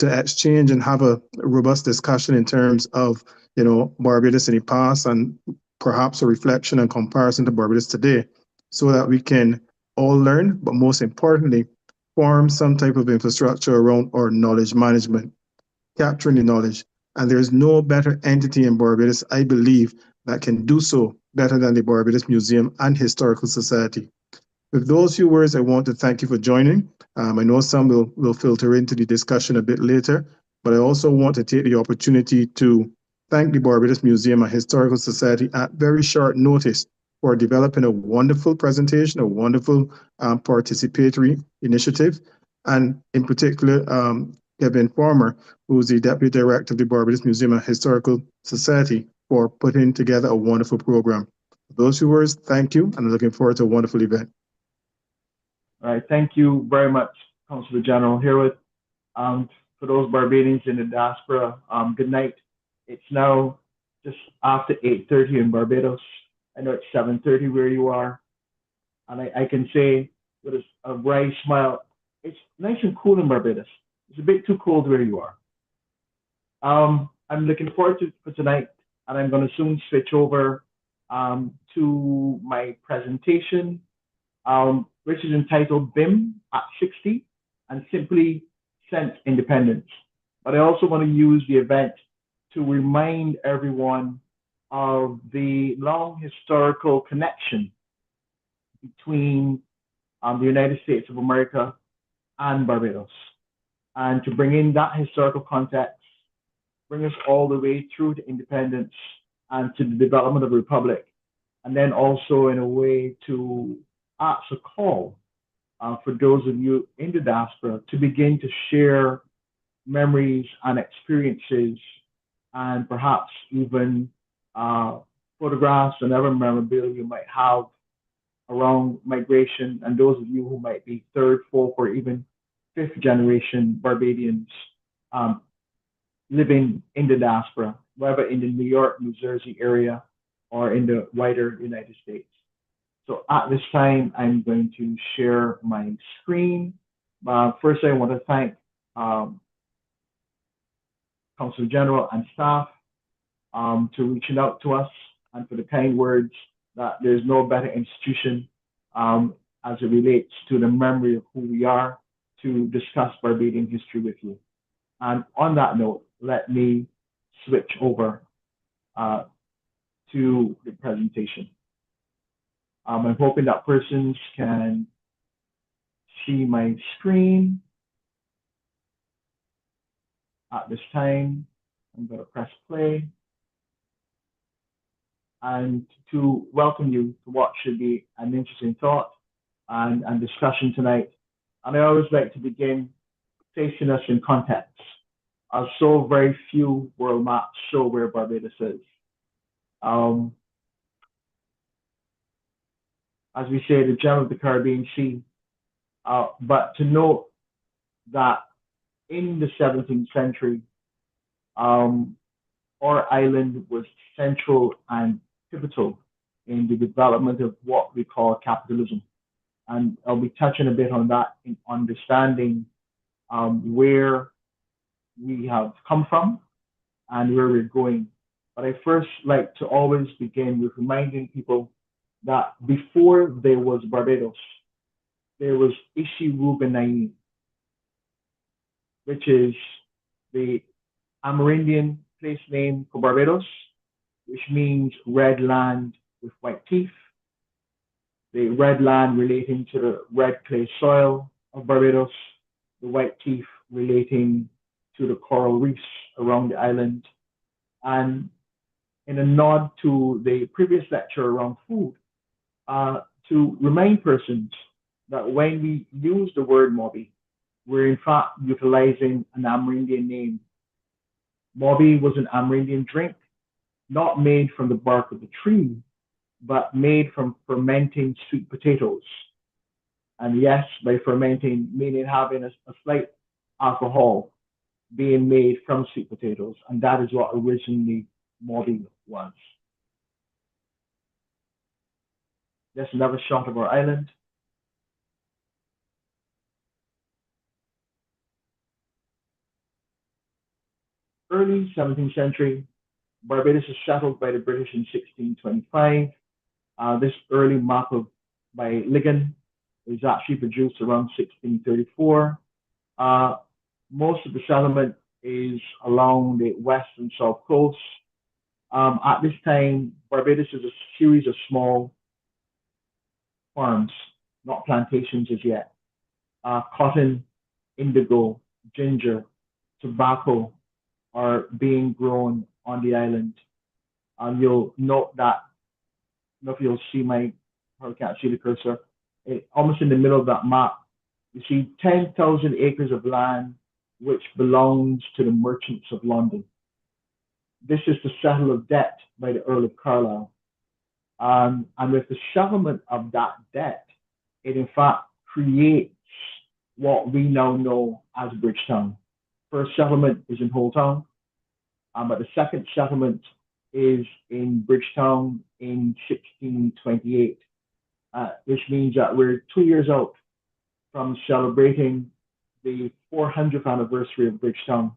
to exchange and have a robust discussion in terms of, Barbados in the past and perhaps a reflection and comparison to Barbados today, so that we can all learn, but most importantly, form some type of infrastructure around our knowledge management, capturing the knowledge. And there's no better entity in Barbados, I believe, that can do so better than the Barbados Museum and Historical Society. With those few words, I want to thank you for joining. I know some will filter into the discussion a bit later, but I also want to take the opportunity to thank the Barbados Museum and Historical Society at very short notice for developing a wonderful presentation, a wonderful participatory initiative, and in particular, Kevin Farmer, who's the Deputy Director of the Barbados Museum and Historical Society, for putting together a wonderful program. For those few words, thank you, and I'm looking forward to a wonderful event. All right, thank you very much, Consulate General Herwood. For those Barbadians in the diaspora, good night. It's now just after 8:30 in Barbados. I know it's 7:30 where you are. And I can say with a bright smile, it's nice and cool in Barbados. It's a bit too cold where you are. I'm looking forward for tonight, and I'm going to soon switch over to my presentation, which is entitled BIM at 60 and simply Sense Independence. But I also want to use the event to remind everyone of the long historical connection between the United States of America and Barbados, and to bring in that historical context, bring us all the way through to independence and to the development of the Republic, and then also in a way to ask a call for those of you in the diaspora to begin to share memories and experiences, and perhaps even photographs and other memorabilia you might have around migration, and those of you who might be third, fourth, or even fifth generation Barbadians living in the diaspora, whether in the New York, New Jersey area or in the wider United States. So at this time, I'm going to share my screen. First, I want to thank Consul General and staff to reaching out to us and for the kind words that there's no better institution as it relates to the memory of who we are to discuss Barbadian history with you. And on that note, let me switch over to the presentation. I'm hoping that persons can see my screen. At this time, I'm going to press play. And to welcome you to what should be an interesting thought and discussion tonight. And I always like to begin placing us in context, as so very few world maps show where Barbados is. As we say, the gem of the Caribbean Sea. But to note that in the 17th century, our island was central and pivotal in the development of what we call capitalism. And I'll be touching a bit on that in understanding where we have come from and where we're going. But I first like to always begin with reminding people that before there was Barbados, there was Ishirubenaini, which is the Amerindian place name for Barbados, which means red land with white teeth. The red land relating to the red clay soil of Barbados, the white teeth relating to the coral reefs around the island. And in a nod to the previous lecture around food, to remind persons that when we use the word Mobi, we're in fact utilizing an Amerindian name. Mobi was an Amerindian drink, not made from the bark of the tree, but made from fermenting sweet potatoes. And yes, by fermenting, meaning having a slight alcohol being made from sweet potatoes. And that is what originally Mobi was. Just another shot of our island. early 17th century. Barbados was settled by the British in 1625. This early map by Ligon is actually produced around 1634. Uh, Most of the settlement is along the west and south coast. At this time, Barbados is a series of small farms, not plantations as yet. Cotton, indigo, ginger, tobacco are being grown on the island. You'll note that, I don't know if you'll see my, I can't see the cursor, almost in the middle of that map, you see 10,000 acres of land which belongs to the merchants of London. This is to settle a debt by the Earl of Carlisle. And with the settlement of that debt, it in fact creates what we now know as Bridgetown. First settlement is in Whole Town, but the second settlement is in Bridgetown in 1628, which means that we're 2 years out from celebrating the 400th anniversary of Bridgetown.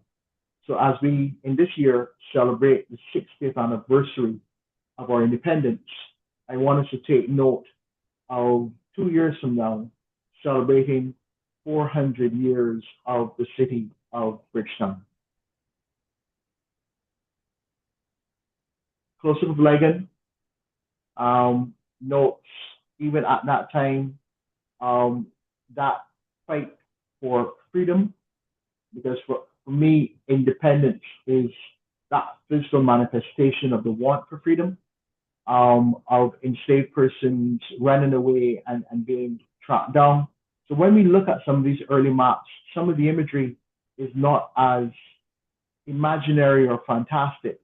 So as we, in this year, celebrate the 60th anniversary of our independence, I want us to take note of 2 years from now, celebrating 400 years of the city of Bridgetown. Close-up of Ligon notes, even at that time, that fight for freedom, because for me, independence is that physical manifestation of the want for freedom, of enslaved persons running away and being tracked down. So when we look at some of these early maps, some of the imagery is not as imaginary or fantastic,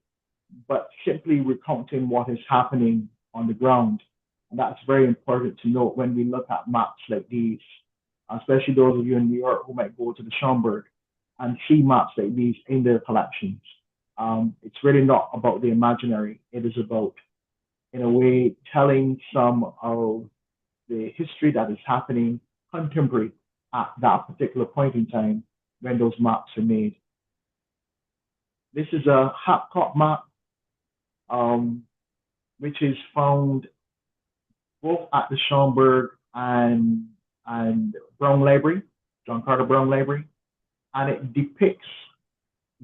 but simply recounting what is happening on the ground. And that's very important to note when we look at maps like these, especially those of you in New York who might go to the Schomburg and see maps like these in their collections. It's really not about the imaginary. It is about, in a way, telling some of the history that is happening contemporary at that particular point in time when those maps are made. This is a Hapcot map, which is found both at the Schomburg and Brown Library, John Carter Brown Library, and it depicts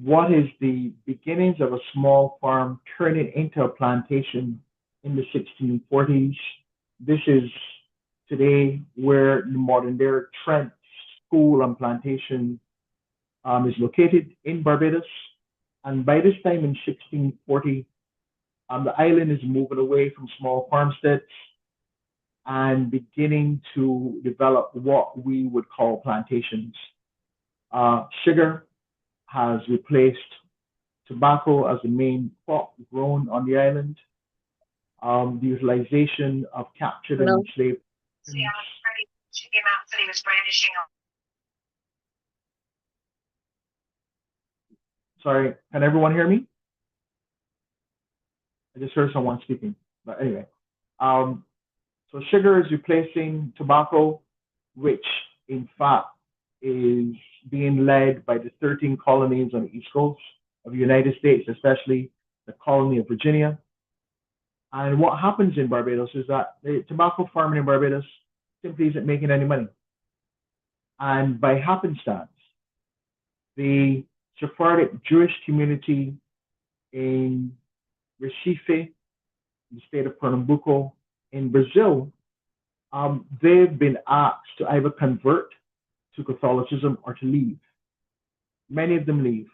what is the beginnings of a small farm turning into a plantation in the 1640s. This is today where the modern day Trent School and Plantation is located in Barbados. And by this time in 1640, the island is moving away from small farmsteads and beginning to develop what we would call plantations. Sugar has replaced tobacco as the main crop grown on the island. The utilization of captured and enslaved. See, she came out and said he was brandishing. Sorry, can everyone hear me? I just heard someone speaking, but anyway. So sugar is replacing tobacco, which in fact is being led by the 13 colonies on the East Coast of the United States, especially the colony of Virginia. And what happens in Barbados is that the tobacco farming in Barbados simply isn't making any money. And by happenstance, the Sephardic Jewish community in Recife, the state of Pernambuco, in Brazil, they've been asked to either convert to Catholicism or to leave. Many of them leave.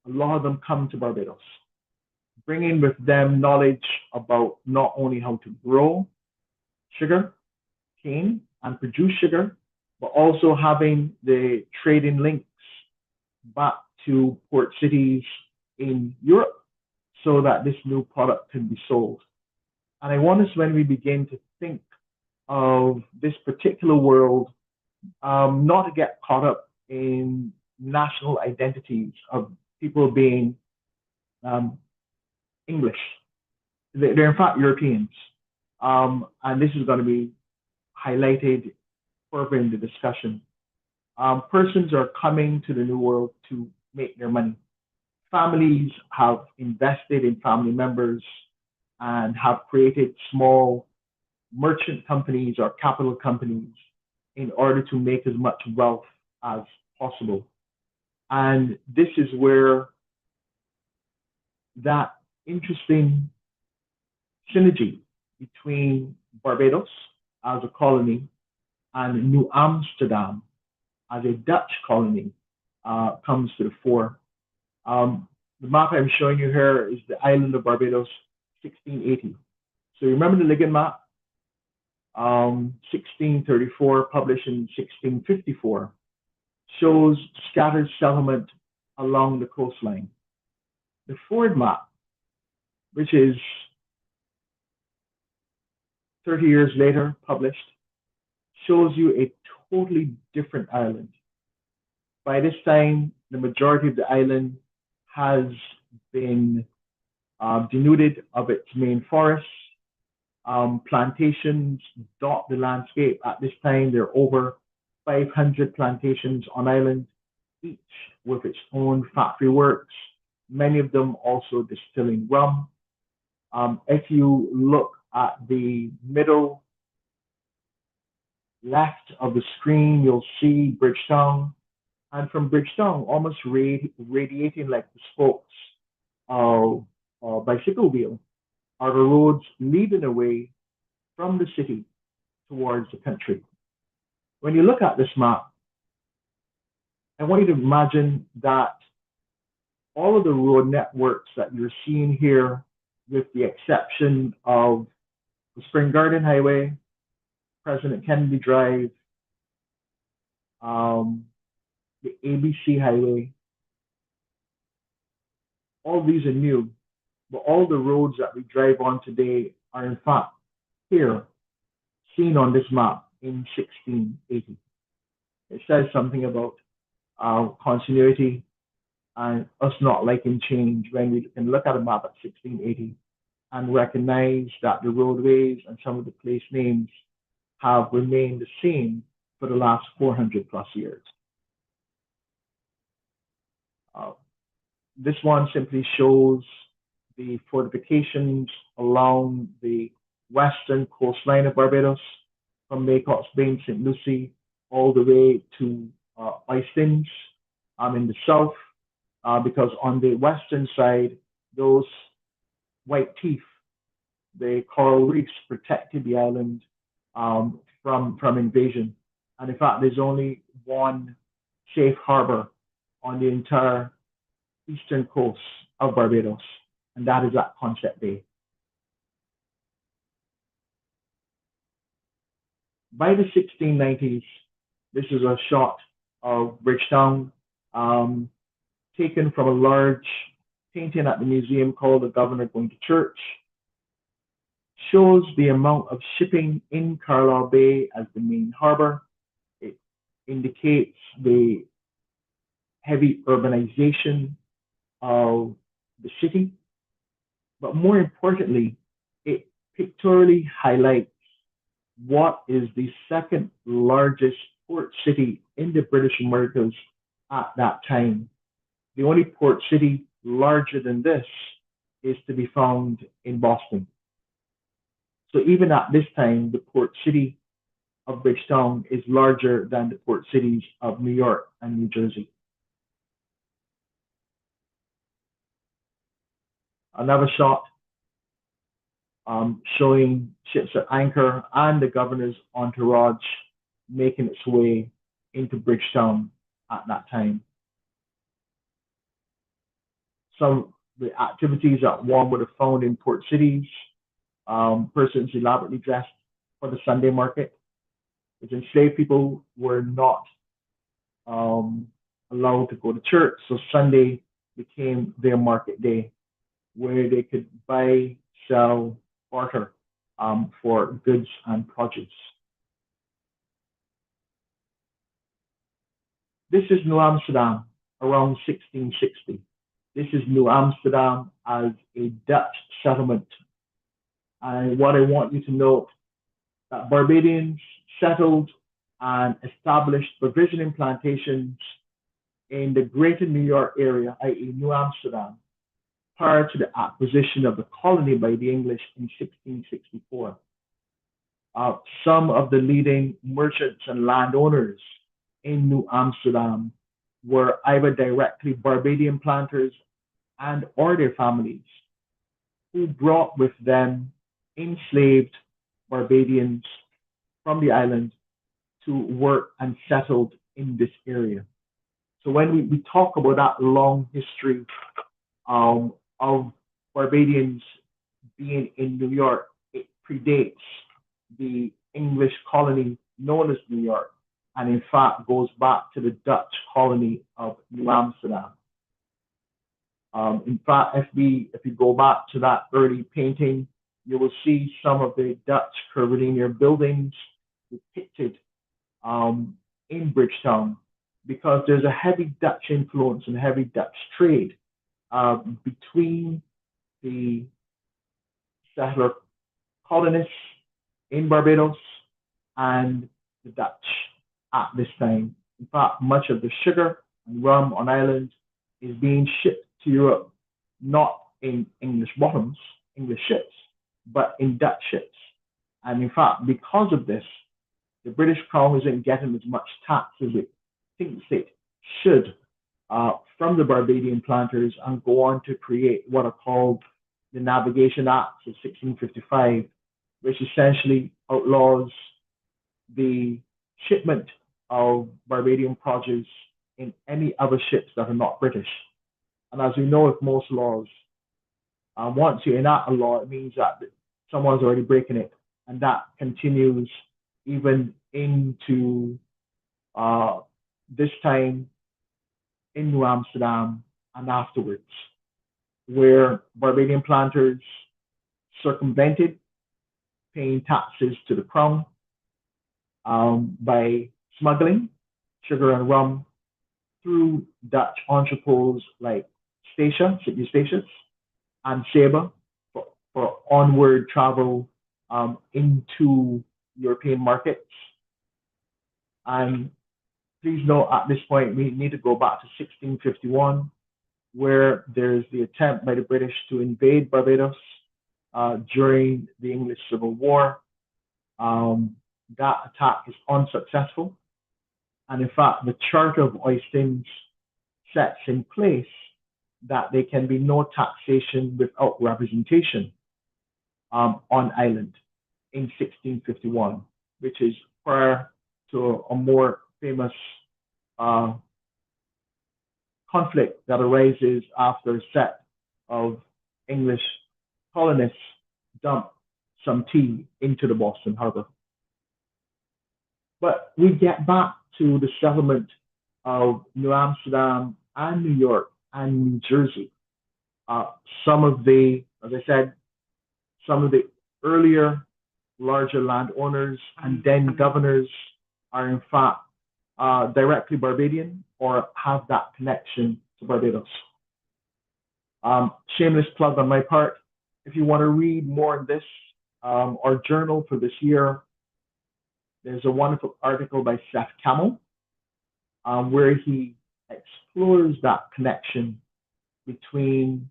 A lot of them come to Barbados, bringing with them knowledge about not only how to grow sugar, cane, and produce sugar, but also having the trading links back to port cities in Europe so that this new product can be sold. And I want us, when we begin to think of this particular world, not to get caught up in national identities of people being English. They're in fact Europeans. And this is going to be highlighted further in the discussion. Persons are coming to the New World to make their money. families have invested in family members and have created small merchant companies or capital companies in order to make as much wealth as possible. And this is where that interesting synergy between Barbados as a colony and New Amsterdam as a Dutch colony comes to the fore. The map I'm showing you here is the island of Barbados, 1680. So you remember the Ligon map? 1634, published in 1654, shows scattered settlement along the coastline. The Ford map, which is 30 years later published, shows you a totally different island. By this time, the majority of the island has been denuded of its main forests. Plantations dot the landscape. At this time, there are over 500 plantations on island, each with its own factory works, many of them also distilling rum. If you look at the middle left of the screen, you'll see Bridgetown, and from Bridgetown, almost radiating like the spokes of a bicycle wheel, are the roads leading away from the city towards the country. When you look at this map, I want you to imagine that all of the road networks that you're seeing here, with the exception of the Spring Garden Highway, President Kennedy Drive, the ABC Highway, all these are new, but all the roads that we drive on today are in fact here, seen on this map in 1680. It says something about continuity and us not liking change when we can look at a map at 1680 and recognize that the roadways and some of the place names have remained the same for the last 400 plus years. This one simply shows the fortifications along the western coastline of Barbados, from Maycott's Bay and St. Lucie all the way to Oistins in the south, because on the western side, those white teeth, the coral reefs, protected the island from invasion. And in fact, there's only one safe harbor on the entire eastern coast of Barbados, and that is at Concept Bay. By the 1690s, this is a shot of Bridgetown, taken from a large painting at the museum called The Governor Going to Church. Shows the amount of shipping in Carlisle Bay as the main harbor. It indicates the heavy urbanization of the city. But more importantly, it pictorially highlights what is the second largest port city in the British Americas at that time. The only port city larger than this is to be found in Boston. So even at this time, the port city of Bridgetown is larger than the port cities of New York and New Jersey. Another shot showing ships at anchor and the governor's entourage making its way into Bridgetown at that time. Some of the activities that one would have found in port cities, persons elaborately dressed for the Sunday market, which enslaved people were not allowed to go to church, so Sunday became their market day, where they could buy, sell, barter for goods and produce. This is New Amsterdam around 1660. This is New Amsterdam as a Dutch settlement. And what I want you to note, that Barbadians settled and established provisioning plantations in the greater New York area, i.e. New Amsterdam, prior to the acquisition of the colony by the English in 1664. Some of the leading merchants and landowners in New Amsterdam were either directly Barbadian planters and or their families who brought with them enslaved Barbadians from the island to work and settled in this area. So when we talk about that long history of Barbadians being in New York, it predates the English colony known as New York, and in fact goes back to the Dutch colony of New Amsterdam. In fact, if we go back to that early painting, you will see some of the Dutch curvilinear buildings depicted in Bridgetown, because there's a heavy Dutch influence and heavy Dutch trade between the settler colonists in Barbados and the Dutch at this time. In fact, much of the sugar and rum on island is being shipped to Europe, not in English bottoms, English ships, but in Dutch ships. And in fact, because of this, the British Crown isn't getting as much tax as it thinks it should from the Barbadian planters, and go on to create what are called the Navigation Acts of 1655, which essentially outlaws the shipment of Barbadian produce in any other ships that are not British. And as we know with most laws, once you enact a law, it means that someone's already breaking it, and that continues even into this time in New Amsterdam and afterwards, where Barbadian planters circumvented paying taxes to the crown by smuggling sugar and rum through Dutch entrepôts like Sydney Statius, and Sabre for onward travel into European markets. And please note at this point, we need to go back to 1651, where there's the attempt by the British to invade Barbados during the English Civil War. That attack is unsuccessful. And in fact, the Charter of Ostends sets in place that there can be no taxation without representation on island in 1651, which is prior to a more famous conflict that arises after a set of English colonists dump some tea into the Boston Harbor. But we get back to the settlement of New Amsterdam and New York and New Jersey. Some of the, as I said, some of the earlier larger landowners and then governors are in fact directly Barbadian or have that connection to Barbados. Shameless plug on my part. If you want to read more on this, our journal for this year, there's a wonderful article by Seth Camel where he explores that connection between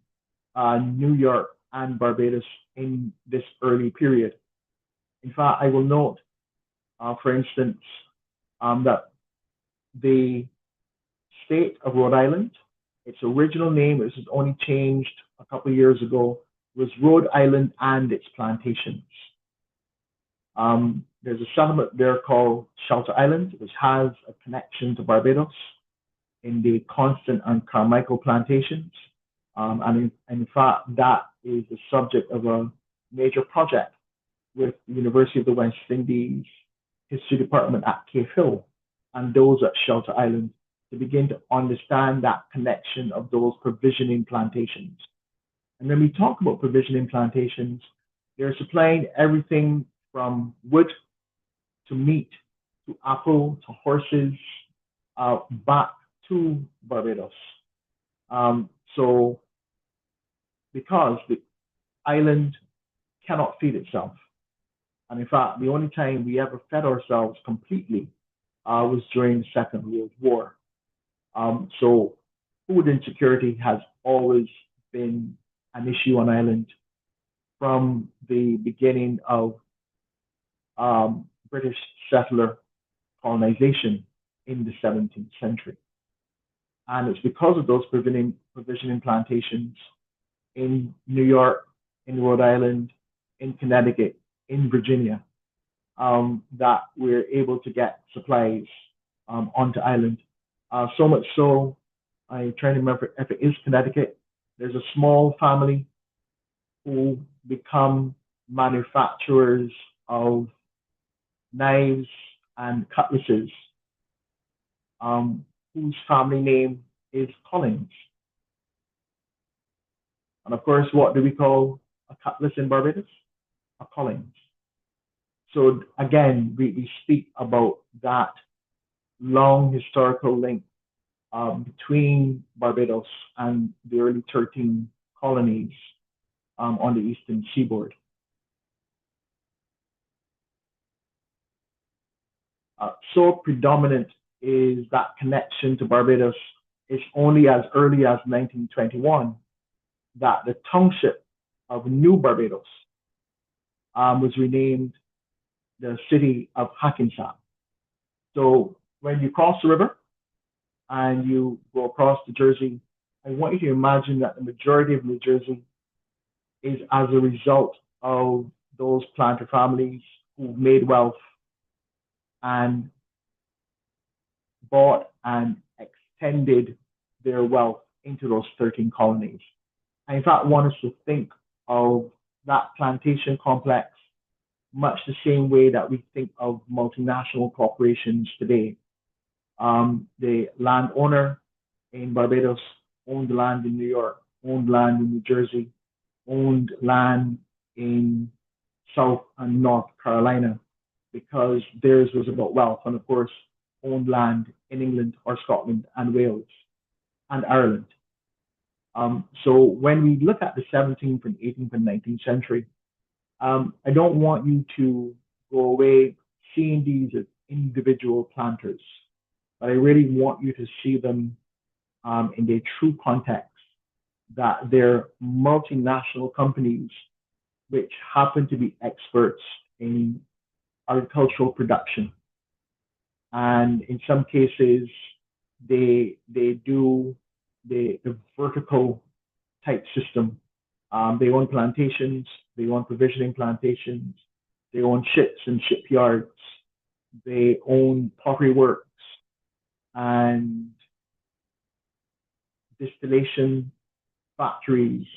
New York and Barbados in this early period. In fact, I will note, for instance, that the state of Rhode Island, its original name, which was only changed a couple of years ago, was Rhode Island and its plantations. There's a settlement there called Shelter Island, which has a connection to Barbados in the Constant and Carmichael plantations. And in fact, that is the subject of a major project with the University of the West Indies History Department at Cave Hill and those at Shelter Island to begin to understand that connection of those provisioning plantations. And when we talk about provisioning plantations, they're supplying everything from wood to meat to apple to horses back to Barbados. So because the island cannot feed itself. And in fact, the only time we ever fed ourselves completely was during the Second World War. So food insecurity has always been an issue on island from the beginning of British settler colonization in the 17th century. And it's because of those provisioning plantations in New York, in Rhode Island, in Connecticut, in Virginia, that we're able to get supplies onto island. So much so, I'm trying to remember if it is Connecticut, there's a small family who become manufacturers of knives and cutlasses, whose family name is Collins. And of course, what do we call a cutlass in Barbados? A Collins. So again, we speak about that long historical link between Barbados and the early 13 colonies on the eastern seaboard. So predominant is that connection to Barbados. It's only as early as 1921 that the township of New Barbados was renamed the city of Hackensack. So when you cross the river and you go across to Jersey, I want you to imagine that the majority of New Jersey is as a result of those planter families who made wealth and bought and extended their wealth into those 13 colonies. I, in fact, want us to think of that plantation complex much the same way that we think of multinational corporations today. The landowner in Barbados owned land in New York, owned land in New Jersey, owned land in South and North Carolina because theirs was about wealth, and of course, owned land in England or Scotland and Wales and Ireland. So when we look at the 17th and 18th and 19th century, I don't want you to go away seeing these as individual planters, but I really want you to see them in their true context, that they're multinational companies which happen to be experts in agricultural production. And in some cases, they do the vertical type system. They own plantations, they own provisioning plantations, they own ships and shipyards, they own pottery works and distillation factories,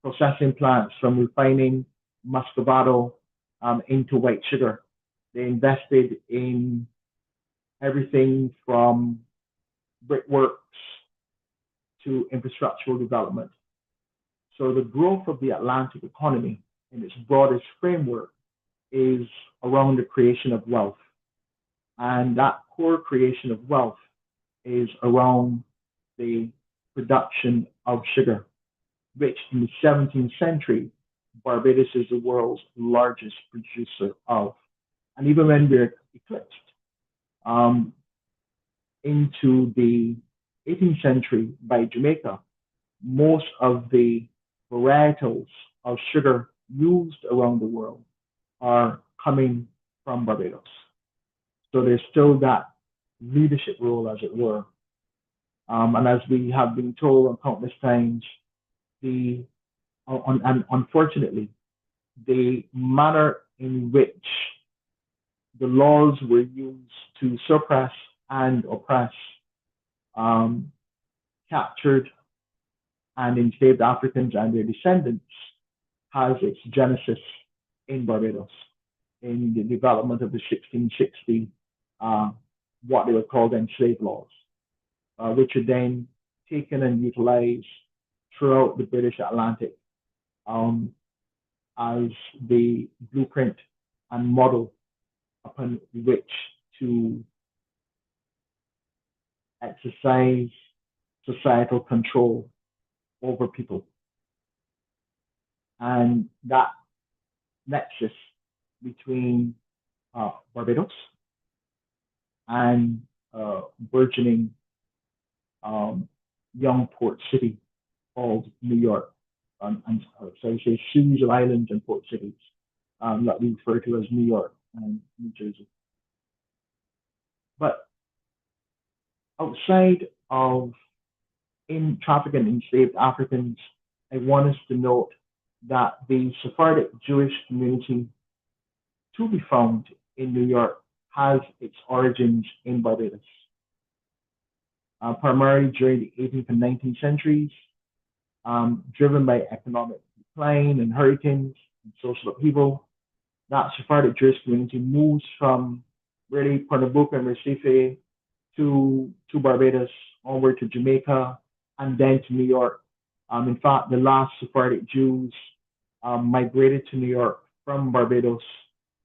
processing plants from refining muscovado into white sugar. They invested in everything from brickworks to infrastructural development. So the growth of the Atlantic economy in its broadest framework is around the creation of wealth. And that core creation of wealth is around the production of sugar, which in the 17th century, Barbados is the world's largest producer of. And even when we're eclipsed into the 18th century by Jamaica, most of the varietals of sugar used around the world are coming from Barbados. So there's still that leadership role, as it were. And as we have been told countless times, and unfortunately, the manner in which the laws were used to suppress and oppress captured and enslaved Africans and their descendants has its genesis in Barbados, in the development of the 1660, what they were called then slave laws, which are then taken and utilized throughout the British Atlantic as the blueprint and model upon which to exercise societal control over people. And that nexus between Barbados and burgeoning young port city called New York. So I say series of islands and port cities that we refer to as New York and New Jersey. But outside of in trafficked and enslaved Africans, I want us to note that the Sephardic Jewish community to be found in New York has its origins in Barbados. Primarily during the 18th and 19th centuries, driven by economic decline and hurricanes and social upheaval, that Sephardic Jewish community moves from really Pernambuco and Recife to Barbados, onward to Jamaica, and then to New York. In fact, the last Sephardic Jews migrated to New York from Barbados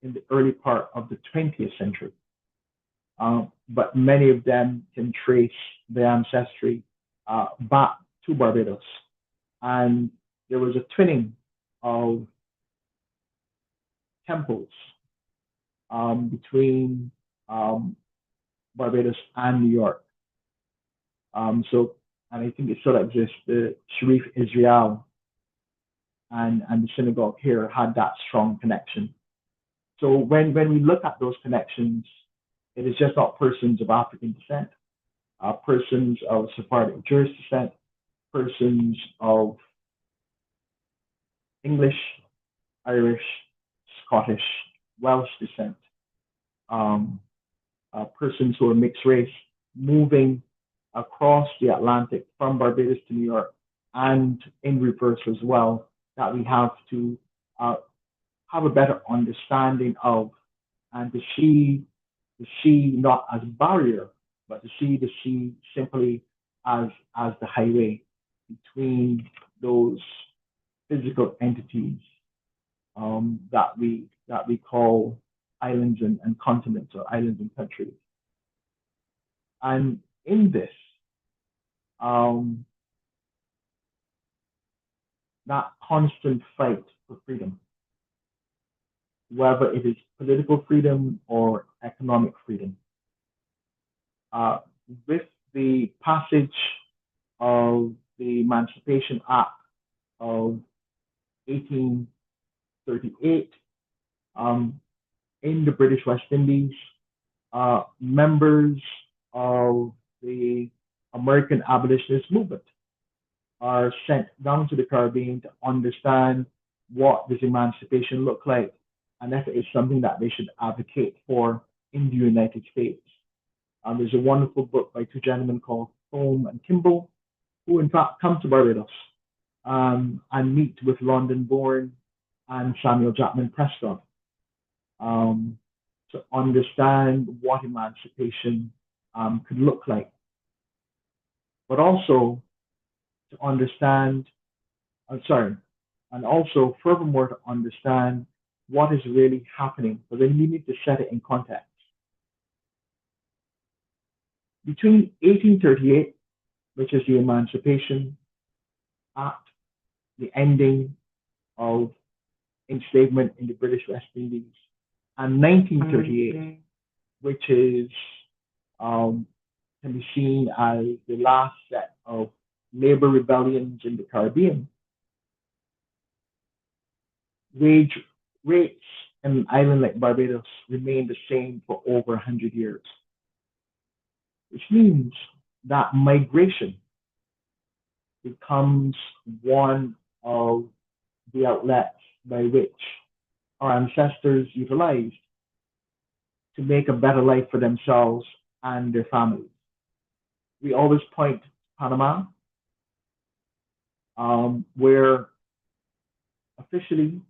in the early part of the 20th century. But many of them can trace their ancestry back to Barbados. And there was a twinning of temples between Barbados and New York. And I think it still exists. The Sharif Israel and the synagogue here had that strong connection. So when we look at those connections, it is just not persons of African descent, persons of Sephardic Jewish descent, persons of English, Irish, Scottish, Welsh descent, persons who are mixed race, moving across the Atlantic from Barbados to New York, and in reverse as well, that we have to have a better understanding of, and to see the sea not as a barrier, but to see the sea simply as the highway between those physical entities that we call islands and continents, or islands and countries. And in this, that constant fight for freedom, whether it is political freedom or economic freedom, with the passage of the Emancipation Act of 1838 in the British West Indies, members of the American abolitionist movement are sent down to the Caribbean to understand what this emancipation looked like, and if it is something that they should advocate for in the United States. There's a wonderful book by two gentlemen called Thome and Kimball, who in fact come to Barbados and meet with London-born and Samuel Jackman Prescott to understand what emancipation could look like, but also to understand, and also furthermore to understand what is really happening, but then you need to set it in context. Between 1838, which is the Emancipation Act, the ending of enslavement in the British West Indies, and 1938, which is can be seen as the last set of labor rebellions in the Caribbean, wage rates in an island like Barbados remained the same for over 100 years, which means that migration becomes one of the outlets by which our ancestors utilized to make a better life for themselves and their families. We always point to Panama, where officially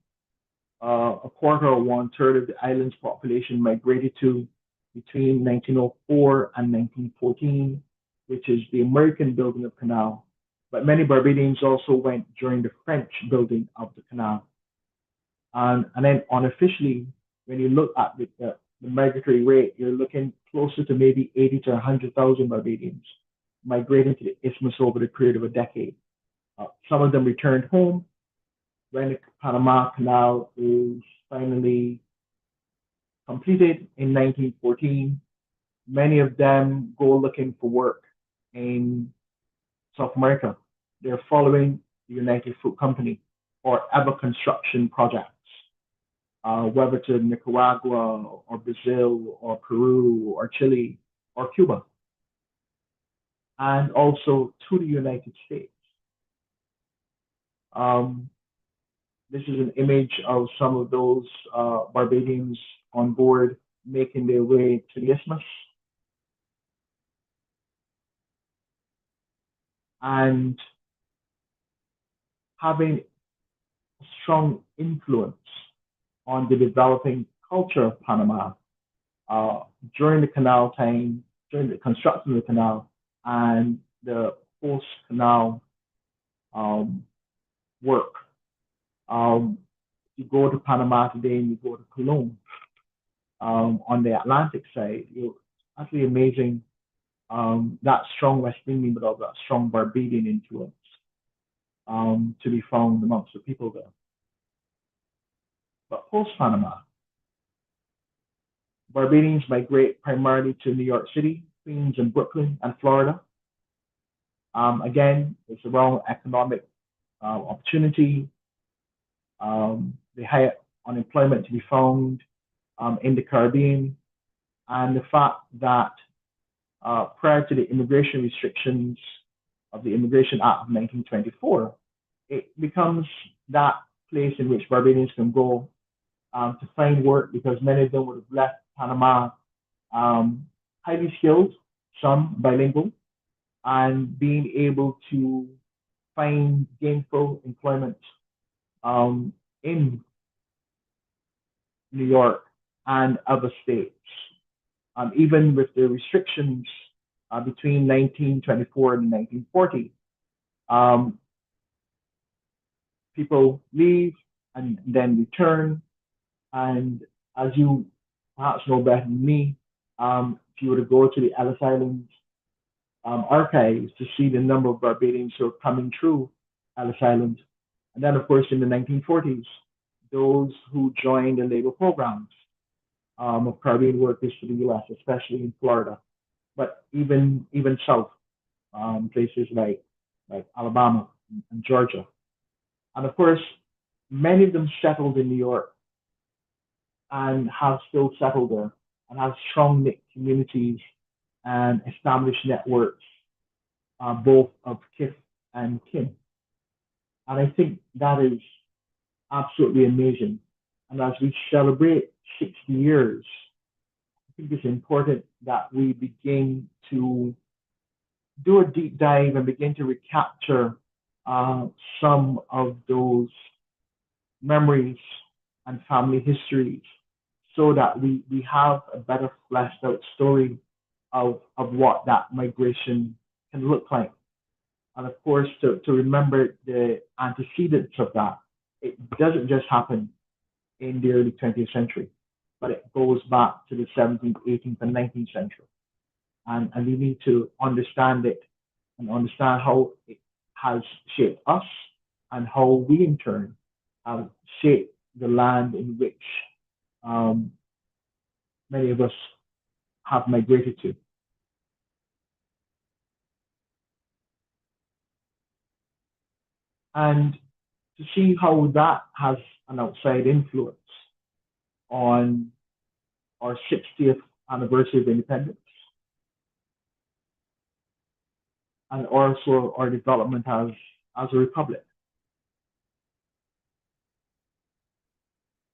a quarter or one-third of the island's population migrated to between 1904 and 1914, which is the American building of canal. But many Barbadians also went during the French building of the canal. And then unofficially, when you look at the migratory rate, you're looking closer to maybe 80 to 100,000 Barbadians migrating to the Isthmus over the period of a decade. Some of them returned home when the Panama Canal is finally completed in 1914. Many of them go looking for work in South America. They're following the United Fruit Company or ever construction projects, whether to Nicaragua or Brazil or Peru or Chile or Cuba, and also to the United States. This is an image of some of those Barbadians on board making their way to the isthmus. And having a strong influence on the developing culture of Panama during the canal time, during the construction of the canal, and the post-canal work. You go to Panama today and you go to Cologne on the Atlantic side, you're actually amazing that strong West Indian, but also that strong Barbadian influence to be found amongst the people there. But post-Panama, Barbadians migrate primarily to New York City, Queens, and Brooklyn, and Florida. Again, it's around economic opportunity, the high unemployment to be found in the Caribbean, and the fact that prior to the immigration restrictions of the Immigration Act of 1924, it becomes that place in which Barbadians can go to find work, because many of them would have left Panama highly skilled, some bilingual, and being able to find gainful employment in New York and other states. Even with the restrictions between 1924 and 1940, people leave and then return. And as you perhaps know better than me, if you were to go to the Ellis Islands archives to see the number of Barbadians who are coming through Ellis Island. And then, of course, in the 1940s, those who joined the labor programs of Caribbean workers to the U.S., especially in Florida, but even south, places like Alabama and Georgia. And of course, many of them settled in New York and have still settled there and have strong knit communities and established networks, both of kith and kin. And I think that is absolutely amazing. And as we celebrate 60 years, I think it's important that we begin to do a deep dive and begin to recapture some of those memories and family histories so that we have a better fleshed out story of what that migration can look like. And of course, to remember the antecedents of that, it doesn't just happen in the early 20th century, but it goes back to the 17th, 18th, and 19th century. And we need to understand it and understand how it has shaped us and how we in turn have shaped the land in which many of us have migrated to. And to see how that has an outside influence on our 60th anniversary of independence, and also our development as a republic.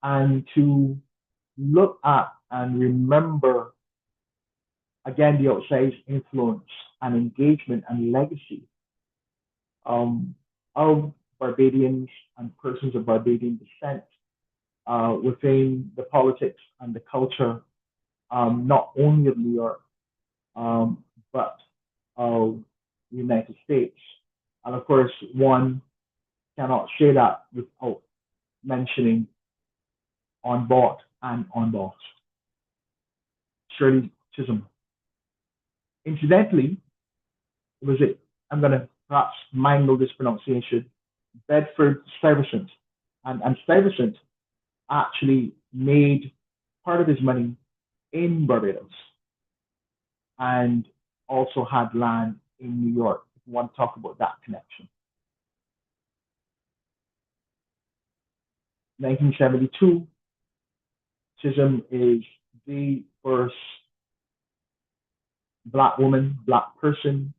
And to look at and remember, again, the outside influence and engagement and legacy of Barbadians and persons of Barbadian descent within the politics and the culture, not only of New York, but of the United States. And of course, one cannot say that without mentioning on board and on boss, Shirley Chisholm. Incidentally, I'm going to perhaps mangle this pronunciation, Bedford Stuyvesant. And Stuyvesant actually made part of his money in Barbados and also had land in New York. If you want to talk about that connection. 1972, Chisholm is the first Black woman, Black person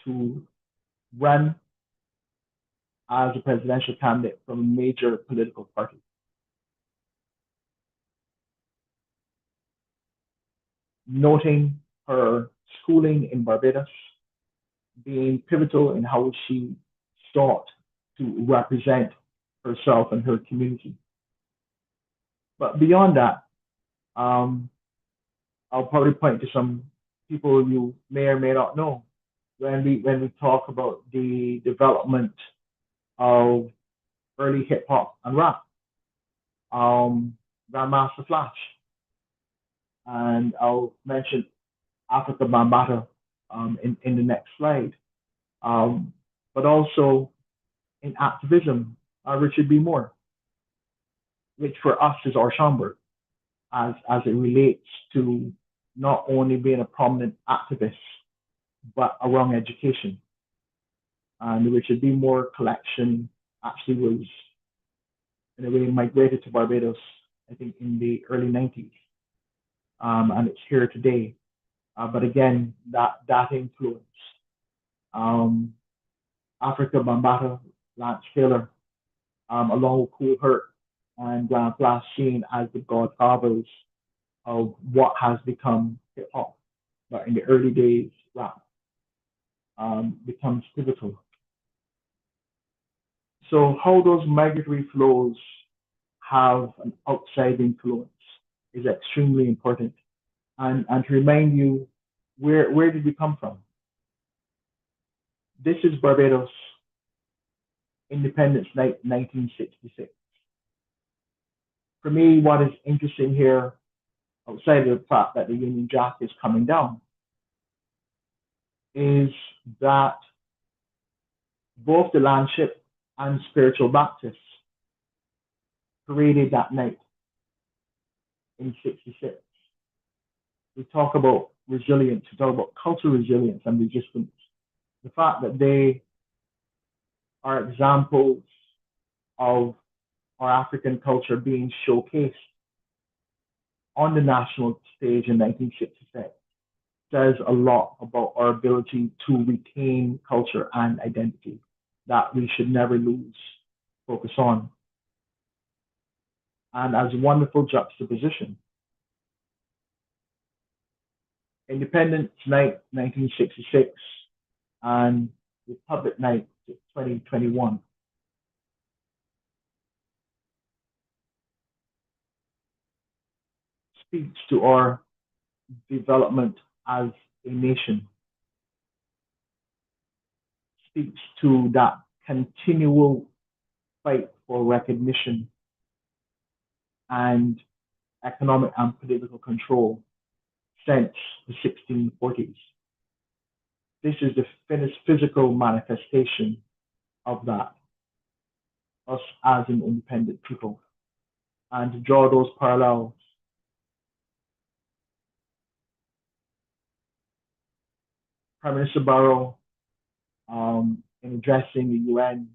to run as a presidential candidate from a major political party. Noting her schooling in Barbados being pivotal in how she sought to represent herself and her community. But beyond that, I'll probably point to some people you may or may not know when we talk about the development of early hip hop and rap. Grandmaster Flash, and I'll mention Africa Bambaataa in the next slide. But also in activism, Richard B. Moore, which for us is our chamber, as it relates to not only being a prominent activist, but around education. And the Richard B. Moore collection actually was, in a way, migrated to Barbados, I think, in the early 90s. And it's here today. But again, that influence. Africa Bambaataa, Lance Taylor, along with Cool Herc and Grand Flash, seen as the godfathers of what has become hip hop. But in the early days, rap becomes pivotal. So how those migratory flows have an outside influence is extremely important. And to remind you, where did we come from? This is Barbados, Independence Night, 1966. For me, what is interesting here, outside of the fact that the Union Jack is coming down, is that both the Landship and Spiritual Baptists paraded that night in 66. We talk about resilience, we talk about cultural resilience and resistance. The fact that they are examples of our African culture being showcased on the national stage in 1966 says a lot about our ability to retain culture and identity that we should never lose focus on. And as a wonderful juxtaposition, Independence Night 1966 and Republic Night 2021 speaks to our development as a nation, speaks to that continual fight for recognition and economic and political control since the 1640s. This is the physical manifestation of that, us as an independent people. And to draw those parallels, Prime Minister Barrow, in addressing the UN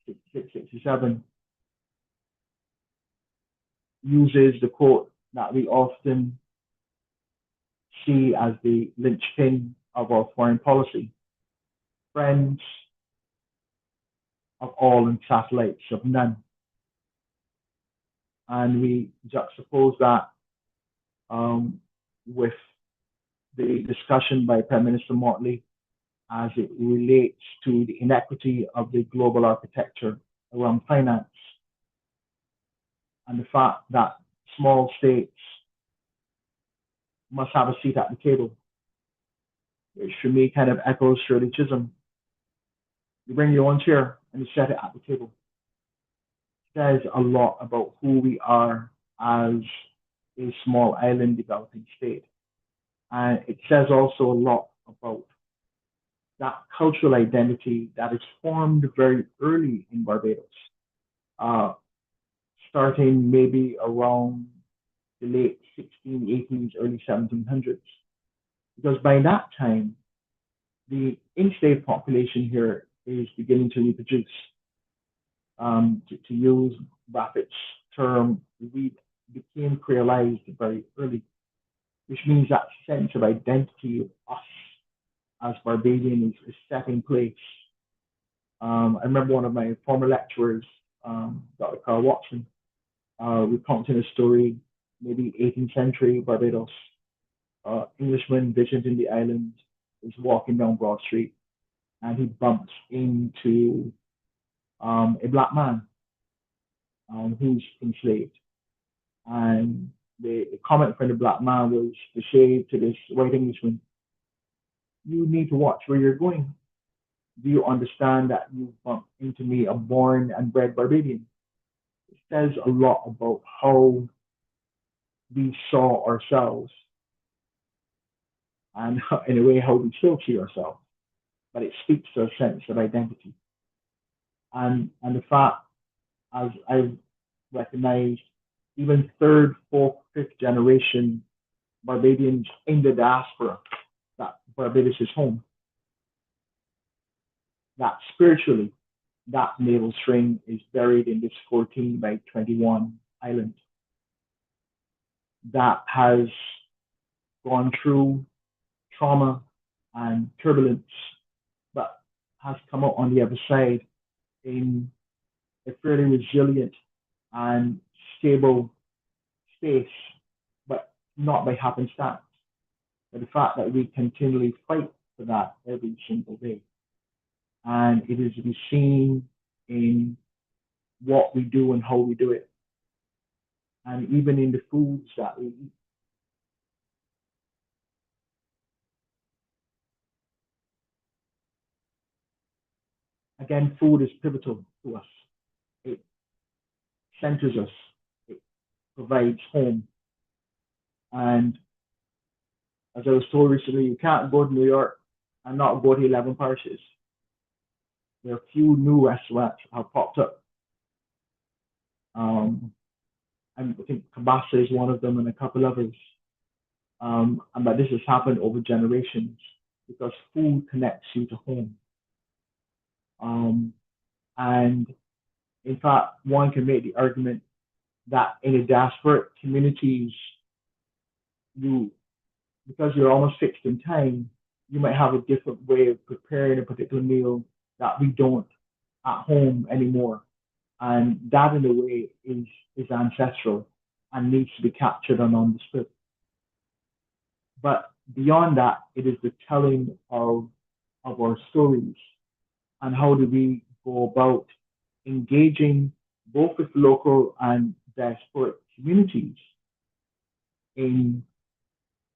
6667, uses the quote that we often see as the linchpin of our foreign policy: friends of all and satellites of none. And we juxtapose that with the discussion by Prime Minister Motley as it relates to the inequity of the global architecture around finance and the fact that small states must have a seat at the table, which for me kind of echoes Shirley Chisholm. You bring your own chair and you set it at the table. It says a lot about who we are as a small island developing state. And it says also a lot about that cultural identity that is formed very early in Barbados, starting maybe around the late 1680s, early 1700s. Because by that time, the enslaved population here is beginning to reproduce. To use Buffett's term, we became creolized very early, which means that sense of identity of us as Barbadians is set in place. I remember one of my former lecturers, Dr. Carl Watson, recounting a story, maybe 18th century Barbados. Englishman visiting the island is walking down Broad Street, and he bumps into a black man who's enslaved. And the comment from the black man was to say to this white Englishman, "You need to watch where you're going. Do you understand that you bumped into me, a born and bred Barbadian?" It says a lot about how we saw ourselves and in a way how we still see ourselves. But it speaks to a sense of identity. And the fact, as I've recognized, even third, fourth, fifth generation Barbadians in the diaspora, that Barbados is home, that spiritually, that navel string is buried in this 14 by 21 island that has gone through trauma and turbulence, but has come out on the other side in a fairly resilient and stable space, but not by happenstance. But the fact that we continually fight for that every single day. And it is to be seen in what we do and how we do it. And even in the foods that we eat. Again, food is pivotal to us. It centers us. It provides home. And as I was told recently, you can't go to New York and not go to 11 parishes. There are a few new restaurants have popped up. I think Kabasa is one of them and a couple others. But this has happened over generations because food connects you to home. And in fact, one can make the argument that in a diasporic communities, because you're almost fixed in time, you might have a different way of preparing a particular meal that we don't at home anymore. And that, in a way, is ancestral and needs to be captured and understood. But beyond that, it is the telling of our stories and how do we go about engaging both with local and diasporic communities in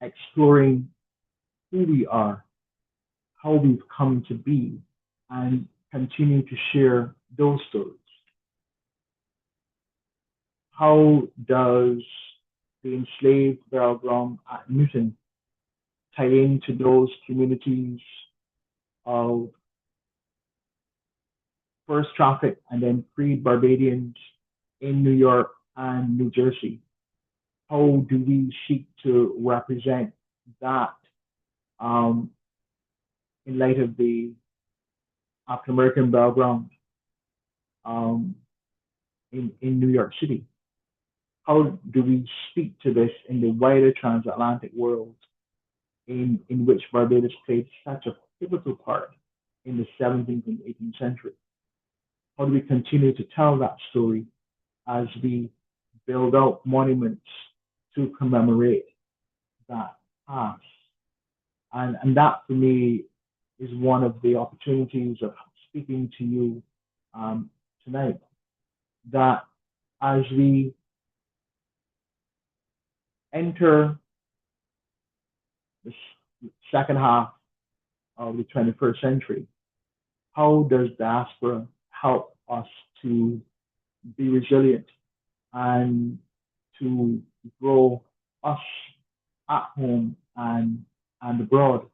exploring who we are, how we've come to be, and continue to share those stories. How does the enslaved burial ground at Newton tie into those communities of first traffic and then freed Barbadians in New York and New Jersey? How do we seek to represent that in light of the African American burial ground in New York City? How do we speak to this in the wider transatlantic world in which Barbados played such a pivotal part in the 17th and 18th century? How do we continue to tell that story as we build out monuments to commemorate that past? And that, for me, is one of the opportunities of speaking to you tonight, that as we enter the second half of the 21st century, how does diaspora help us to be resilient and to grow us at home and abroad?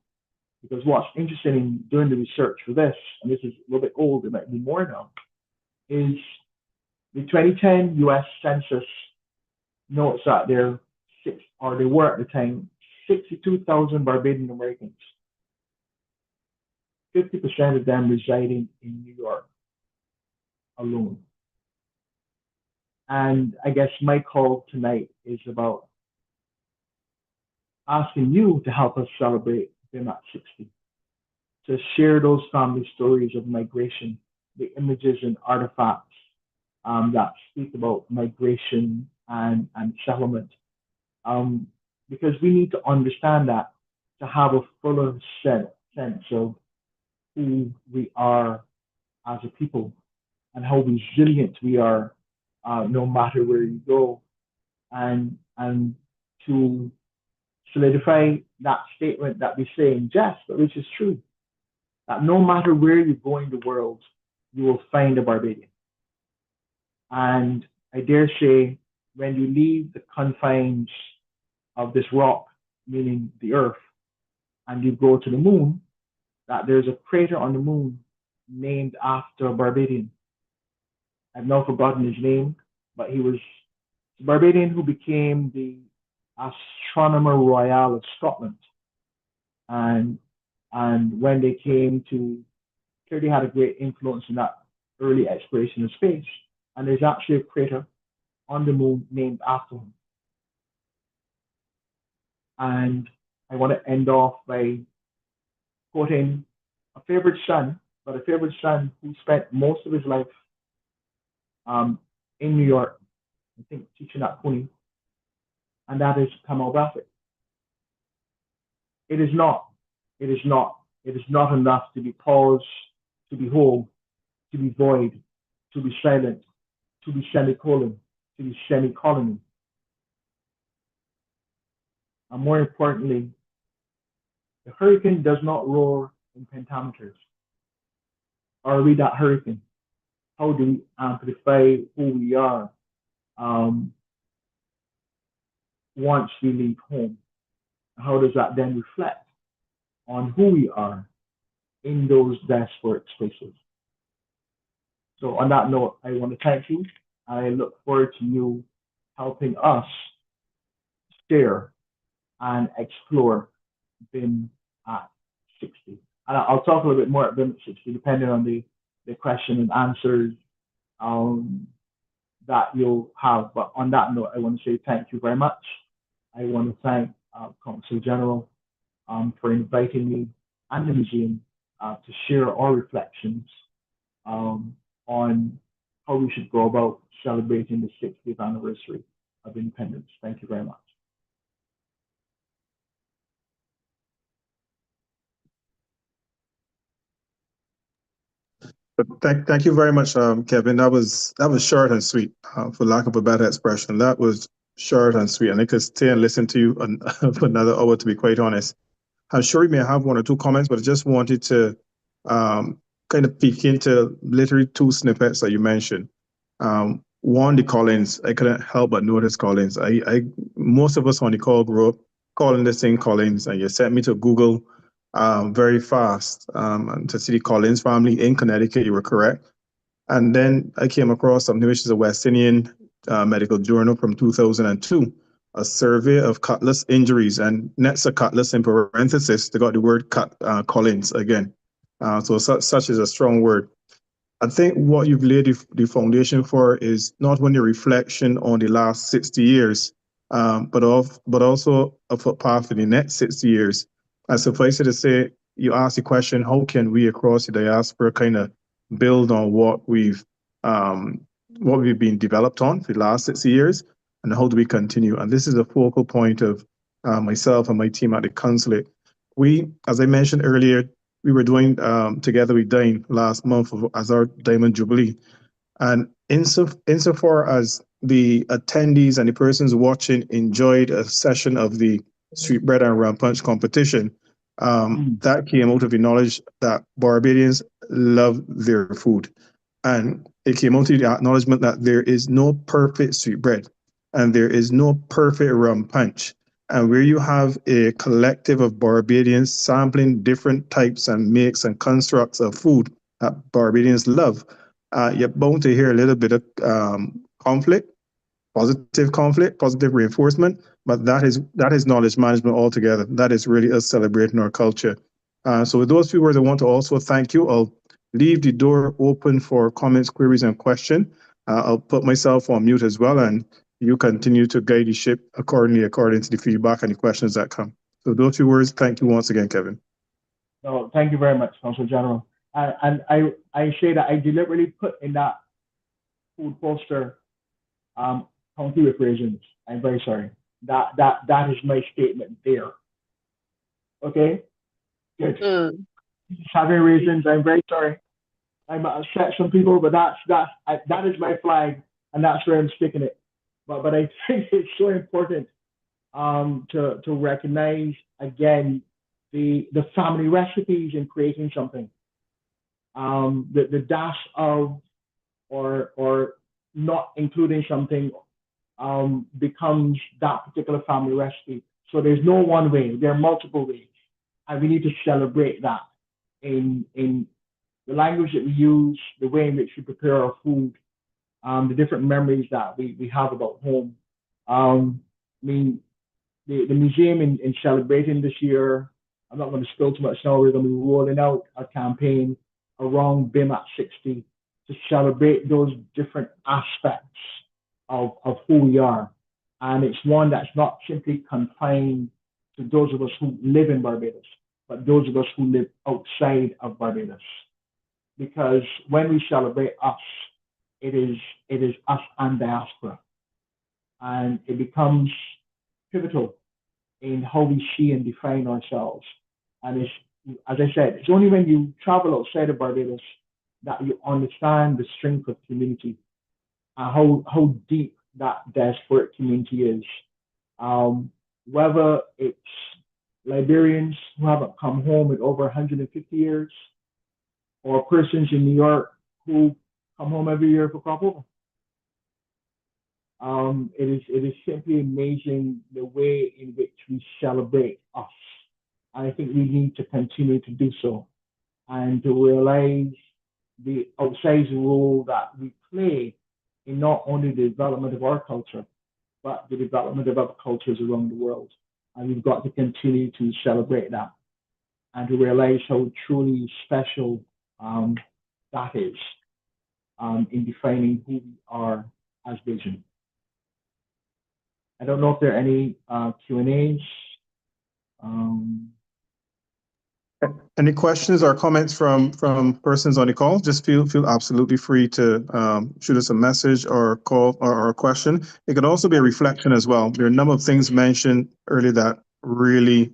Because what's interesting in doing the research for this, and this is a little bit old, it might be more now, is the 2010 US Census notes that there were at the time 62,000 Barbadian Americans. 50% of them residing in New York alone. And I guess my call tonight is about asking you to help us celebrate Bim At 60, to share those family stories of migration, the images and artifacts that speak about migration and settlement. Because we need to understand that to have a fuller sense of who we are as a people and how resilient we are no matter where you go, and to solidify that statement that we say in jest, but which is true, that no matter where you go in the world, you will find a Barbadian. And I dare say, when you leave the confines of this rock, meaning the earth, and you go to the moon, that there's a crater on the moon named after a Barbadian. I've now forgotten his name, but he was a Barbadian who became the Astronomer Royal of Scotland. And when they came to, clearly had a great influence in that early exploration of space. And there's actually a crater on the moon named after him. And I want to end off by quoting a favorite son, but a favorite son who spent most of his life in New York, I think teaching at CUNY, and that is Kamal Bradford. It is not enough to be paused, to be whole, to be void, to be silent, to be semicolon, to be semi-colony. And more importantly, the hurricane does not roar in pentameters. Are we that hurricane? How do we amplify who we are once we leave home? How does that then reflect on who we are in those diasporic spaces? So on that note, I want to thank you. I look forward to you helping us share and explore Bim At 60. And I'll talk a little bit more at Bim At 60, depending on the question and answers that you'll have. But on that note, I want to say thank you very much. I want to thank Consulate General for inviting me and the museum to share our reflections on how we should go about celebrating the 60th anniversary of independence. Thank you very much. Thank you very much, Kevin. That was short and sweet, for lack of a better expression. That was short and sweet, and I could stay and listen to you for another hour, to be quite honest. I'm sure you may have one or two comments, but I just wanted to kind of peek into literally two snippets that you mentioned. One, the Collins. I couldn't help but notice Collins. Most of us on the call grew up calling this thing Collins, and you sent me to Google very fast and to see the Collins family in Connecticut. You were correct. And then I came across something which is a West Indian medical journal from 2002, a survey of cutlass injuries, and next to cutlass in parenthesis, they got the word Collins again. So such is a strong word. I think what you've laid the foundation for is not only a reflection on the last 60 years, but also a footpath for the next 60 years. And suffice it to say, you asked the question, how can we across the diaspora kind of build on what we've been developed on for the last 60 years, and how do we continue? And this is a focal point of myself and my team at the consulate. We, as I mentioned earlier, we were doing together with Dine last month as our Diamond Jubilee. And insofar as the attendees and the persons watching enjoyed a session of the sweetbread and rum punch competition, that came out of the knowledge that Barbadians love their food. And it came out of the acknowledgement that there is no perfect sweetbread and there is no perfect rum punch. And where you have a collective of Barbadians sampling different types and makes and constructs of food that Barbadians love, you're bound to hear a little bit of conflict, positive reinforcement, but that is knowledge management altogether. That is really us celebrating our culture. So with those few words, I want to also thank you. I'll leave the door open for comments, queries, and questions. I'll put myself on mute as well, and you continue to guide the ship according to the feedback and the questions that come. So those few words, thank you once again, Kevin. No, thank you very much, Consul General. And I say that I deliberately put in that food poster county with raisins. I'm very sorry. That is my statement there. Okay? Good. Having raisins, I'm very sorry. I might upset some people, but that is my flag, and that's where I'm sticking it. But I think it's so important to recognize again the family recipes in creating something. The dash of or not including something becomes that particular family recipe. So there's no one way, there are multiple ways. And we need to celebrate that in the language that we use, the way in which we prepare our food, the different memories that we have about home. I mean, the museum in celebrating this year, I'm not going to spill too much now, we're going to be rolling out a campaign around Bim At 60 to celebrate those different aspects of who we are. And it's one that's not simply confined to those of us who live in Barbados, but those of us who live outside of Barbados. Because when we celebrate us, it is us and diaspora. And it becomes pivotal in how we see and define ourselves. And it's, as I said, it's only when you travel outside of Barbados that you understand the strength of community and how deep that diasporic community is. Whether it's Liberians who haven't come home in over 150 years, or persons in New York who come home every year for crop over. It is simply amazing the way in which we celebrate us. And I think we need to continue to do so and to realize the outsized role that we play in not only the development of our culture, but the development of other cultures around the world. And we've got to continue to celebrate that and to realize how truly special that is in defining who we are as Bajan. I don't know if there are any Q&As. Any questions or comments from persons on the call? Just feel absolutely free to shoot us a message or call or a question. It could also be a reflection as well. There are a number of things mentioned earlier that really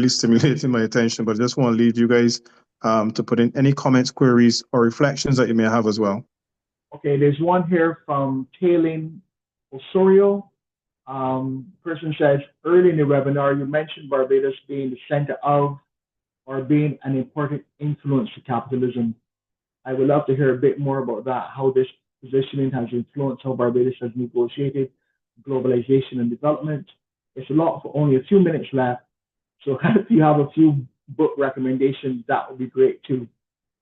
stimulated my attention, but I just want to leave you guys to put in any comments, queries, or reflections that you may have as well. Okay, there's one here from Taylin Osorio. Person says, early in the webinar, you mentioned Barbados being the center of or being an important influence to capitalism. I would love to hear a bit more about that, how this positioning has influenced how Barbados has negotiated globalization and development. It's a lot for only a few minutes left. So if you have a few book recommendations, that would be great too.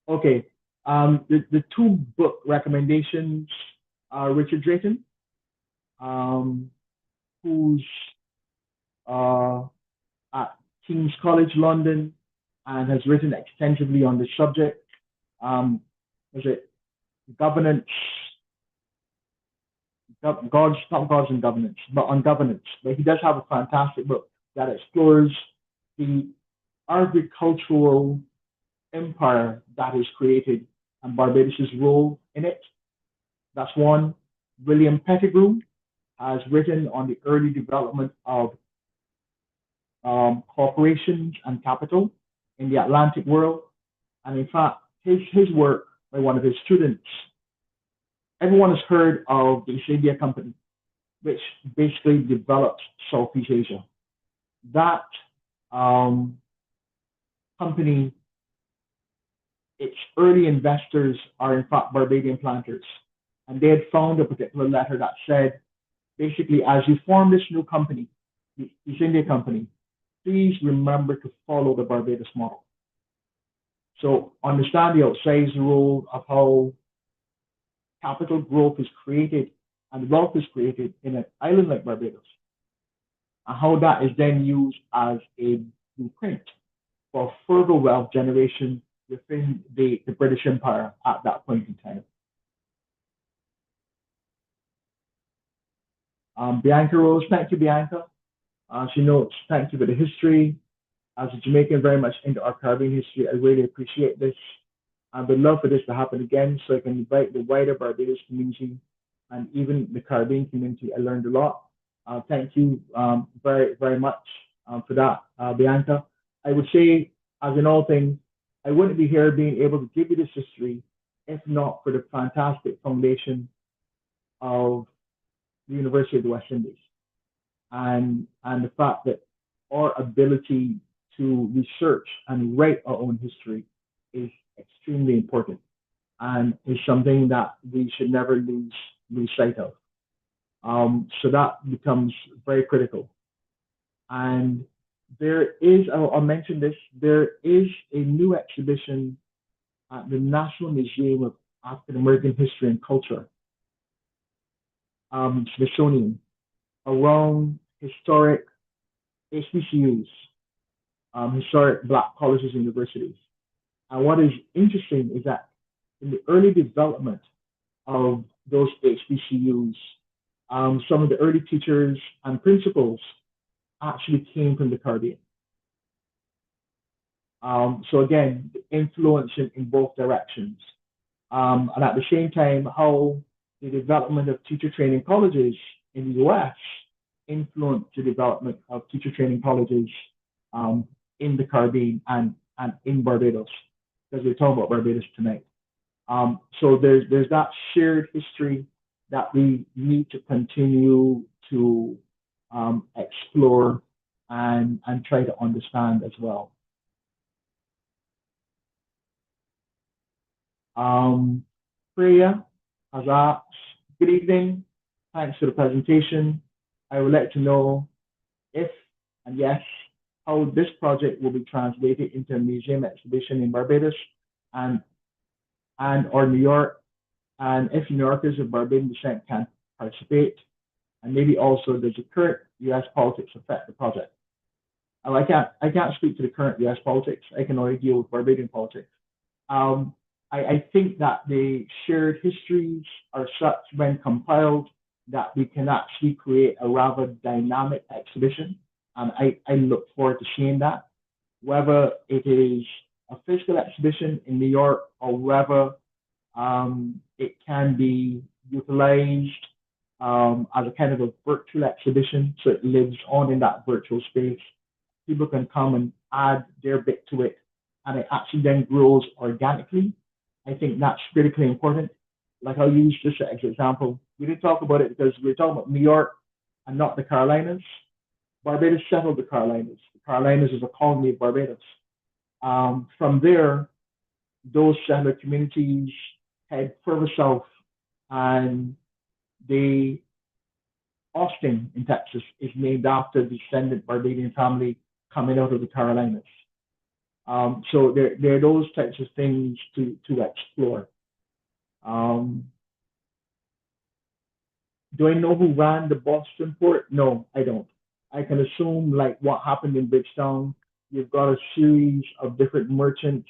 Okay, the two book recommendations are Richard Drayton, who's at King's College London and has written extensively on this subject. Was it governance? Not gods and governance, but on governance. But he does have a fantastic book that explores the agricultural empire that is created and Barbados' role in it. That's one. William Pettigrew has written on the early development of corporations and capital in the Atlantic world. And in fact, his work by one of his students, everyone has heard of the East India Company, which basically developed Southeast Asia. That company, its early investors are in fact Barbadian planters. And they had found a particular letter that said, basically, as you form this new company, the East India Company, please remember to follow the Barbados model. So understand the outsized role of how capital growth is created and wealth is created in an island like Barbados, and how that is then used as a blueprint for further wealth generation within the British Empire at that point in time. Bianca Rose, thank you, Bianca. She notes, thank you for the history. As a Jamaican very much into our Caribbean history, I really appreciate this. I would love for this to happen again so I can invite the wider Barbados community and even the Caribbean community. I learned a lot. Thank you very, very much for that, Bianca. I would say, as in all things, I wouldn't be here being able to give you this history if not for the fantastic foundation of the University of the West Indies and the fact that our ability to research and write our own history is extremely important and is something that we should never lose sight of. So that becomes very critical. And there is, I'll mention this, there is a new exhibition at the National Museum of African American History and Culture, Smithsonian, around historic HBCUs, historic Black colleges and universities. And what is interesting is that in the early development of those HBCUs, some of the early teachers and principals actually came from the Caribbean. So again, influence in both directions. And at the same time, how the development of teacher training colleges in the US influenced the development of teacher training colleges in the Caribbean and in Barbados, because we're talking about Barbados tonight. So there's that shared history that we need to continue to explore and try to understand as well. Freya has asked, good evening, thanks for the presentation. I would like to know if, and yes, how this project will be translated into a museum exhibition in Barbados and or New York, and if New Yorkers of Barbadian descent can participate, and maybe also does the current US politics affect the project? I can't speak to the current US politics. I can only deal with Barbadian politics. I think that the shared histories are such when compiled that we can actually create a rather dynamic exhibition. And I look forward to seeing that, whether it is a physical exhibition in New York or whether it can be utilized as a kind of a virtual exhibition, so it lives on in that virtual space. People can come and add their bit to it, and it actually then grows organically. I think that's critically important. Like I'll use this as an example. We didn't talk about it because we were talking about New York and not the Carolinas. Barbados settled the Carolinas. The Carolinas is a colony of Barbados. From there, those settler communities head further south, and Austin in Texas is named after the descendant Barbadian family coming out of the Carolinas. So there are those types of things to explore. Do I know who ran the Boston port? No, I don't. I can assume like what happened in Bridgetown. You've got a series of different merchants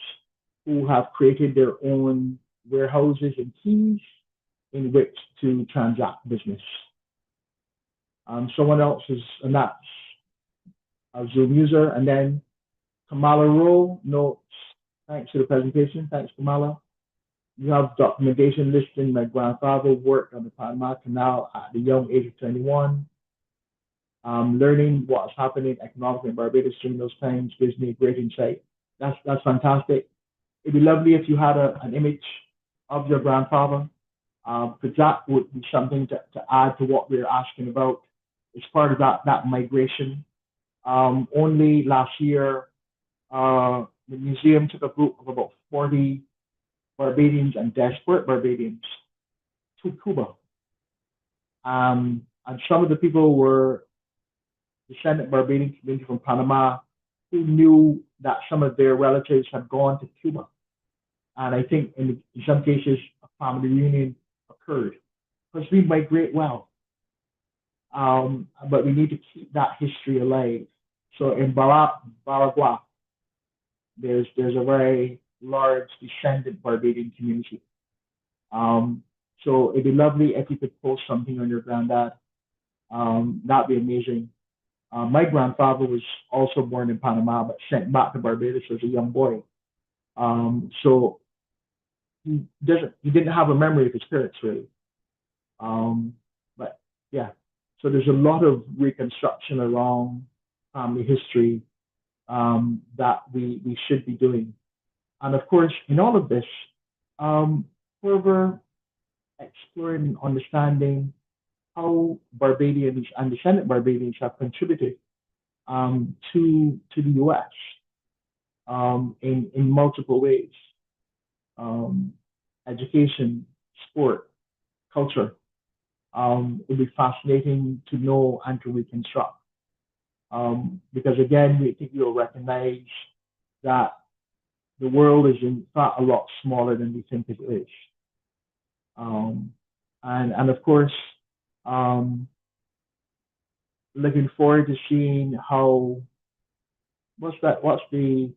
who have created their own warehouses and quays in which to transact business. Someone else is, and that's a Zoom user, and then Kamala Rowe notes, thanks for the presentation. Thanks, Kamala. You have documentation listing my grandfather worked on the Panama Canal at the young age of 21. Learning what's happening economically in Barbados during those times gives me a great insight. That's fantastic. It'd be lovely if you had an image of your grandfather, because that would be something to add to what we're asking about. It's part of that migration. Only last year, the museum took a group of about 40 Barbadians and desperate Barbadians to Cuba. And some of the people were descendant Barbadian community from Panama who knew that some of their relatives had gone to Cuba. And I think in some cases, a family reunion occurred because we migrate well. But we need to keep that history alive. So in Baragua, there's a very large descendant Barbadian community. So it'd be lovely if you could post something on your granddad. That'd be amazing. My grandfather was also born in Panama, but sent back to Barbados as a young boy. So he didn't have a memory of his parents really. But yeah, so there's a lot of reconstruction around family history that we should be doing. And of course, in all of this, further exploring and understanding how Barbadians and descendant Barbadians have contributed to the U.S. In multiple ways, education, sport, culture. It'd be fascinating to know and to reconstruct. Because again, we think you'll recognize that the world is in fact a lot smaller than we think it is. And of course, looking forward to seeing how what's the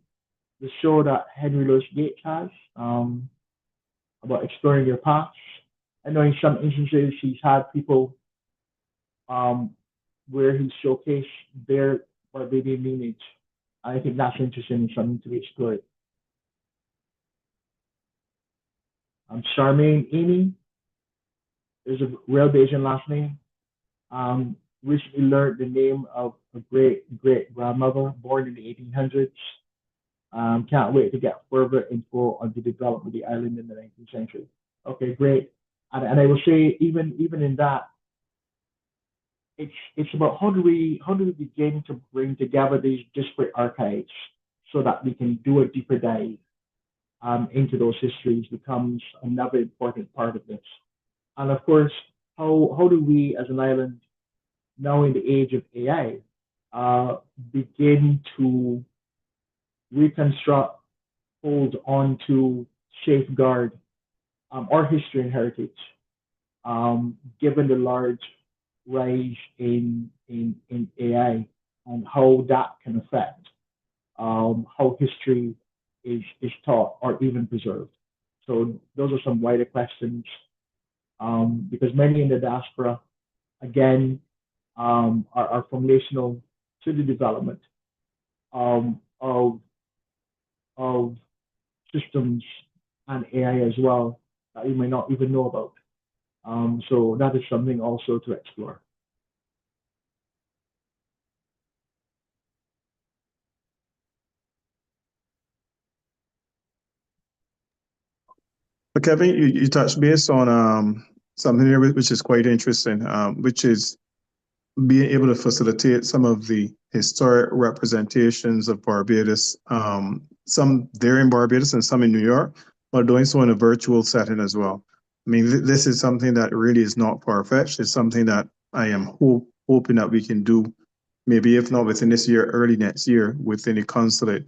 show that Henry Louis Gates has about exploring your past. I know in some instances he's had people where he showcased their Barbadian lineage. I think that's interesting and something to be explored. Charmaine Amy is a real Bayesian last name. Recently learned the name of a great grandmother born in the 1800s. Can't wait to get further info on the development of the island in the 19th century. Okay, great. And I will say even in that, it's about how do we begin to bring together these disparate archives so that we can do a deeper dive into those histories becomes another important part of this. And of course, how do we as an island, now in the age of AI, begin to reconstruct, hold on to, safeguard our history and heritage, given the large rise in AI and how that can affect how history is taught or even preserved. So those are some wider questions because many in the diaspora, again, are foundational to the development of systems and AI as well that you may not even know about. So that is something also to explore. But Kevin, you touched base on something here which is quite interesting, which is being able to facilitate some of the historic representations of Barbados, some there in Barbados and some in New York, but doing so in a virtual setting as well. I mean, this is something that really is not far-fetched. It's something that I am hoping that we can do, maybe if not within this year, early next year within the consulate.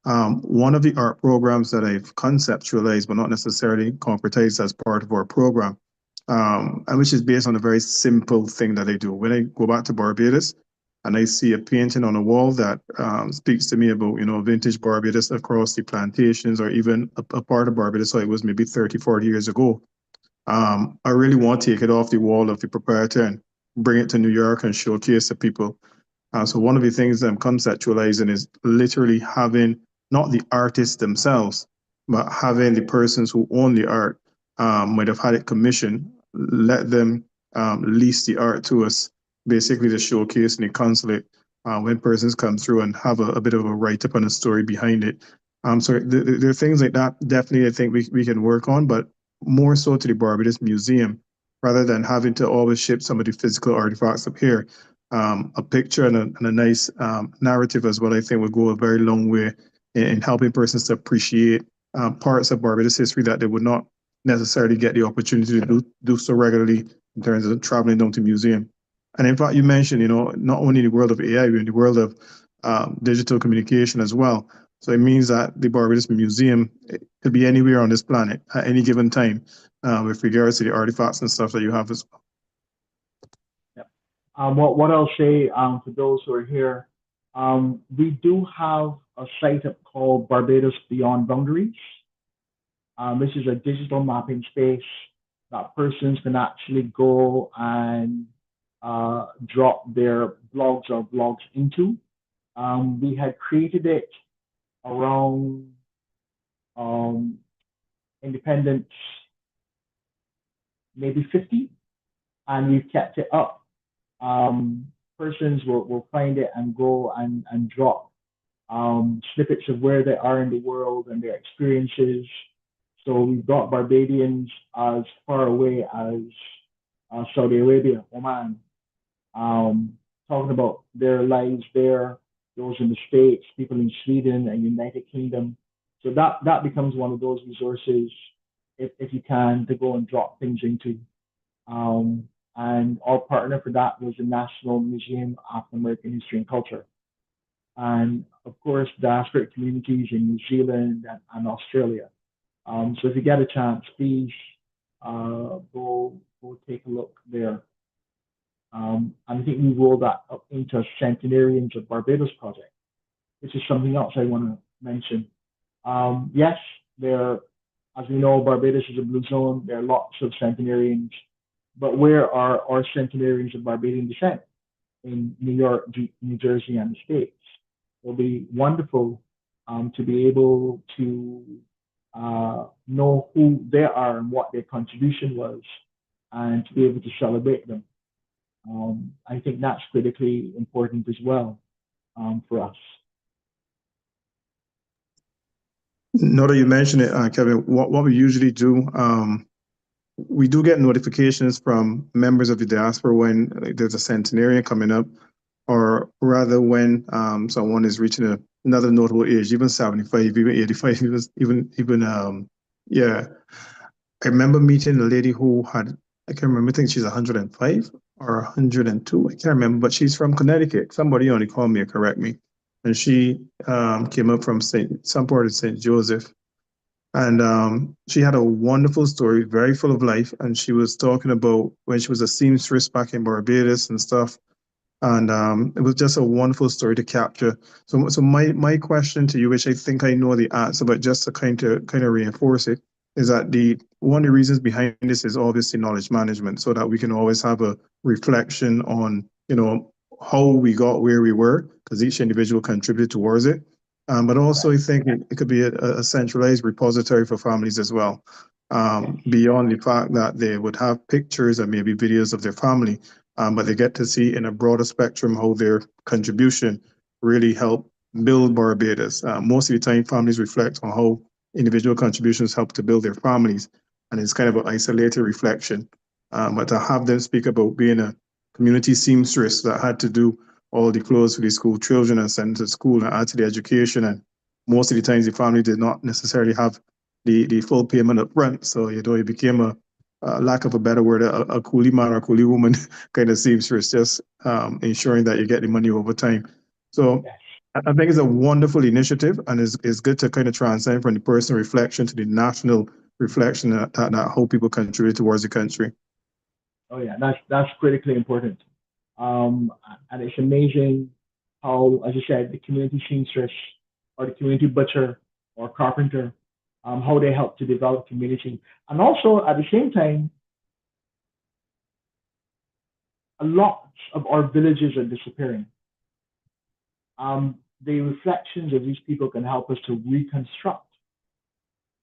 One of the art programs that I've conceptualized, but not necessarily concretized as part of our program, and which is based on a very simple thing that I do. When I go back to Barbados and I see a painting on a wall that speaks to me about, vintage Barbados across the plantations or even a part of Barbados, so it was maybe 30, 40 years ago, I really want to take it off the wall of the proprietor and bring it to New York and showcase to people. So one of the things I'm conceptualizing is literally having not the artists themselves, but having the persons who own the art might have had it commissioned, let them lease the art to us, basically to showcase in the consulate when persons come through and have a bit of a write-up and a story behind it. So there are things like that definitely I think we can work on, but more so to the Barbados Museum, rather than having to always ship some of the physical artifacts up here. A picture and a nice narrative as well, I think would go a very long way in helping persons to appreciate parts of Barbados history that they would not necessarily get the opportunity to do so regularly in terms of traveling down to museum. And in fact, you mentioned, not only in the world of AI, but in the world of digital communication as well. So it means that the Barbados Museum could be anywhere on this planet at any given time with regards to the artifacts and stuff that you have as well. What I'll say for those who are here, We do have a site up called Barbados Beyond Boundaries. This is a digital mapping space that persons can actually go and drop their blogs into. We had created it around independence, maybe 50, and we've kept it up. Persons will find it and go and drop snippets of where they are in the world and their experiences. So we've got Barbadians as far away as Saudi Arabia, Oman, talking about their lives there, those in the States, people in Sweden and United Kingdom. So that becomes one of those resources, if you can, to go and drop things into. And our partner for that was the National Museum of African American History and Culture. And of course, diasporic communities in New Zealand and Australia. So if you get a chance, please go take a look there. And I think we rolled that up into a Centenarians of Barbados project, which is something else I want to mention. Yes, there, as we know, Barbados is a blue zone. There are lots of centenarians, but where are our centenarians of Barbadian descent? In New York, New Jersey, and the States. It'll be wonderful to be able to know who they are and what their contribution was, and to be able to celebrate them. I think that's critically important as well for us. Now that you mention it, Kevin, what we usually do, we do get notifications from members of the diaspora when there's a centenarian coming up, or rather when someone is reaching another notable age, even 75, even 85, yeah. I remember meeting a lady who had, I can't remember, I think she's 105 or 102, I can't remember, but she's from Connecticut. Somebody only called me or correct me. And she came up from some part of St. Joseph. And she had a wonderful story, very full of life. And she was talking about when she was a seamstress back in Barbados and stuff. And it was just a wonderful story to capture. So my question to you, which I think I know the answer, but just to kind of reinforce it, is that one of the reasons behind this is obviously knowledge management, so that we can always have a reflection on, how we got where we were, because each individual contributed towards it. But also, I think it could be a centralized repository for families as well, beyond the fact that they would have pictures and maybe videos of their family, but they get to see in a broader spectrum how their contribution really helped build Barbados. Most of the time, families reflect on how individual contributions help to build their families, and it's kind of an isolated reflection. But to have them speak about being a community seamstress that had to do all the clothes for the school children and send to school and add to the education. And most of the times the family did not necessarily have the full payment up front. So, it became a lack of a better word, a coolie man or coolie woman kind of seamstress, just ensuring that you get the money over time. So I think it's a wonderful initiative, and it's good to kind of transcend from the personal reflection to the national reflection that how people contribute towards the country. Oh yeah, that's critically important. And it's amazing how, as you said, the community seamstress or the community butcher or carpenter, how they help to develop community. And also at the same time, a lot of our villages are disappearing. The reflections of these people can help us to reconstruct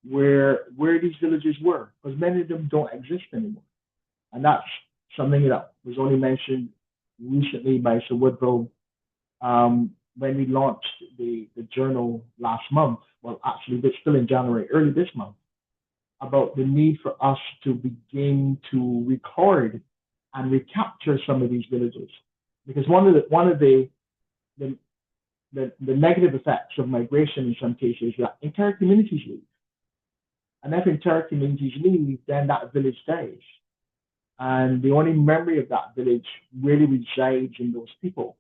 where these villages were, because many of them don't exist anymore. And that's something that was only mentioned recently by Sir Woodrow when we launched the journal last month. Well, actually, it's still in January, early this month, about the need for us to begin to record and recapture some of these villages, because one of the negative effects of migration in some cases is that entire communities leave, and if entire communities leave, then that village dies. And the only memory of that village really resides in those people.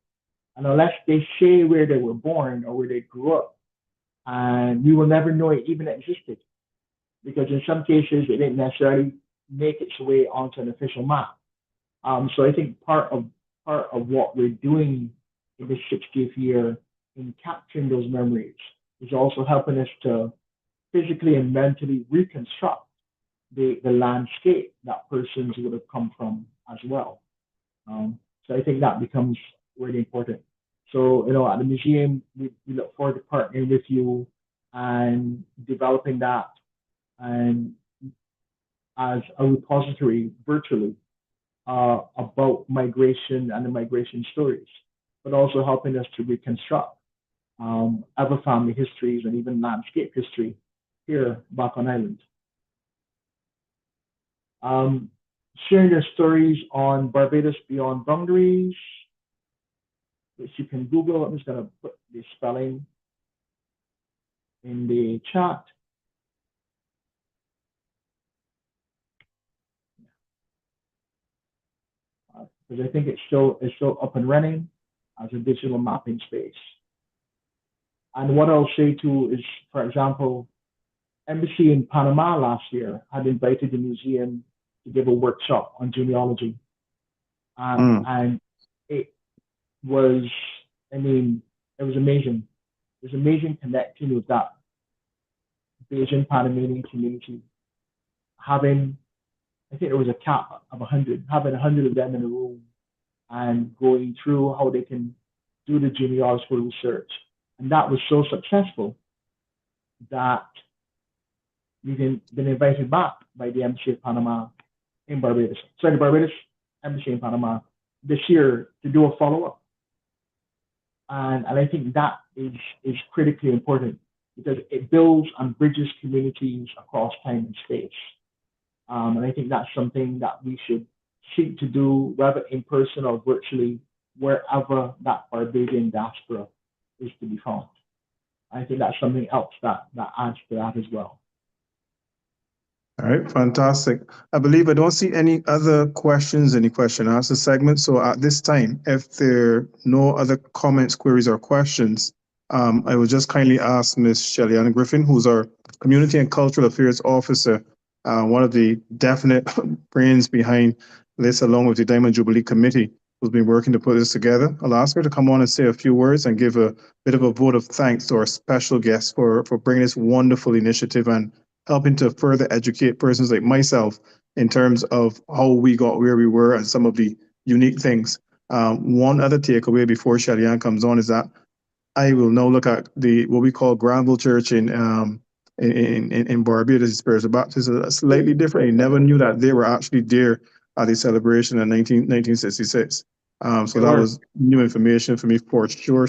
And unless they say where they were born or where they grew up, and we will never know it even existed, because in some cases it didn't necessarily make its way onto an official map. So I think part of what we're doing in the 60th year in capturing those memories. It's also helping us to physically and mentally reconstruct the landscape that persons would have come from as well. So I think that becomes really important. So, at the museum, we look forward to partnering with you and developing that and as a repository virtually about migration and the migration stories, but also helping us to reconstruct other family histories and even landscape history here back on island. Sharing their stories on Barbados Beyond Boundaries, which you can Google. I'm just going to put the spelling in the chat. Because I think it's still up and running as a digital mapping space. And what I'll say too is, for example, Embassy in Panama last year had invited the museum to give a workshop on genealogy. And it was, it was amazing. It was amazing connecting with that Bajan Panamanian community. Having, I think there was a cap of 100, having 100 of them in a room and going through how they can do the genealogical research. And that was so successful that we've been invited back by the Embassy of Panama in Barbados. Sorry, the Barbados Embassy in Panama this year to do a follow-up. And I think that is critically important because it builds and bridges communities across time and space. And I think that's something that we should seek to do, whether in person or virtually, wherever that Barbadian diaspora is to be found. I think that's something else that adds to that as well. All right, fantastic. I believe I don't see any other questions, any question answer segment. So at this time, if there are no other comments, queries, or questions, I will just kindly ask Ms. Shelly-Ann Griffin, who's our Community and Cultural Affairs Officer, one of the definite brains behind this, along with the Diamond Jubilee Committee, who's been working to put this together. I'll ask her to come on and say a few words and give a bit of a vote of thanks to our special guests for bringing this wonderful initiative and helping to further educate persons like myself in terms of how we got where we were and some of the unique things. One other takeaway before Shelly-Ann comes on is that I will now look at what we call Granville Church in Barbados, Spiritual Baptist, slightly different. I never knew that they were actually there at the celebration in 1966. So that was new information for me for sure.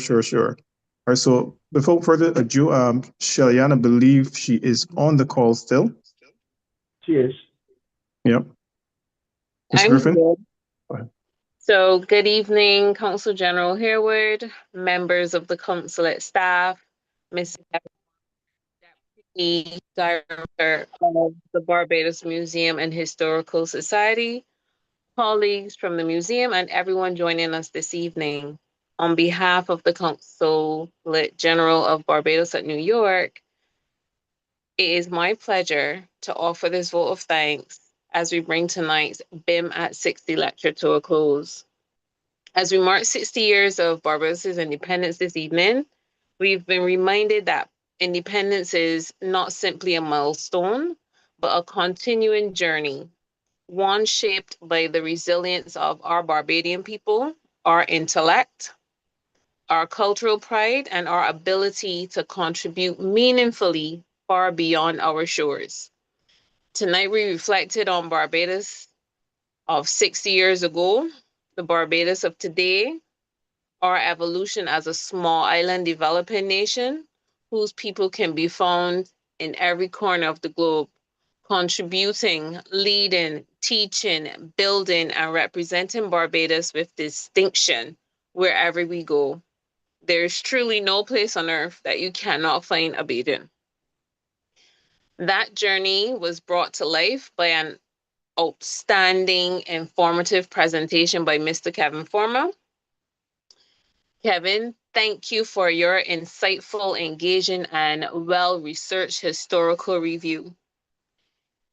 All right, so without further ado, Shelly-Ann, I believe she is on the call still. She is. Yep. Ms. I'm Griffin? good. So good evening, Consul General Harewood, members of the consulate staff, Ms. Deputy Director of the Barbados Museum and Historical Society, colleagues from the museum, and everyone joining us this evening. On behalf of the Consulate General of Barbados at New York, it is my pleasure to offer this vote of thanks as we bring tonight's Bim at 60 lecture to a close. As we mark 60 years of Barbados' independence this evening, we've been reminded that independence is not simply a milestone, but a continuing journey, one shaped by the resilience of our Barbadian people, our intellect, our cultural pride, and our ability to contribute meaningfully far beyond our shores. Tonight, we reflected on Barbados of 60 years ago, the Barbados of today, our evolution as a small island developing nation whose people can be found in every corner of the globe, contributing, leading, teaching, building, and representing Barbados with distinction wherever we go. There is truly no place on earth that you cannot find a Bajan. That journey was brought to life by an outstanding, informative presentation by Mr. Kevin Former. Kevin, thank you for your insightful, engaging, and well-researched historical review.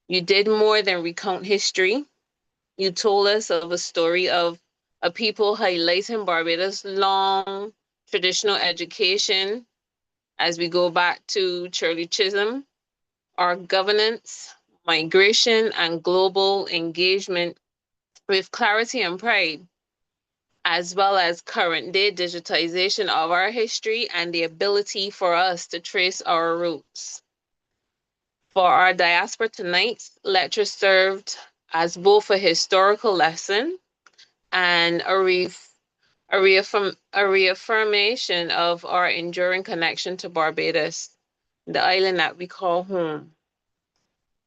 You did more than recount history. You told us of a story of a people highlighting Barbados' long traditional education as we go back to Shirley Chisholm, our governance, migration, and global engagement with clarity and pride, as well as current day digitization of our history and the ability for us to trace our roots. For our diaspora tonight, lecture served as both a historical lesson and a reaffirmation of our enduring connection to Barbados, the island that we call home.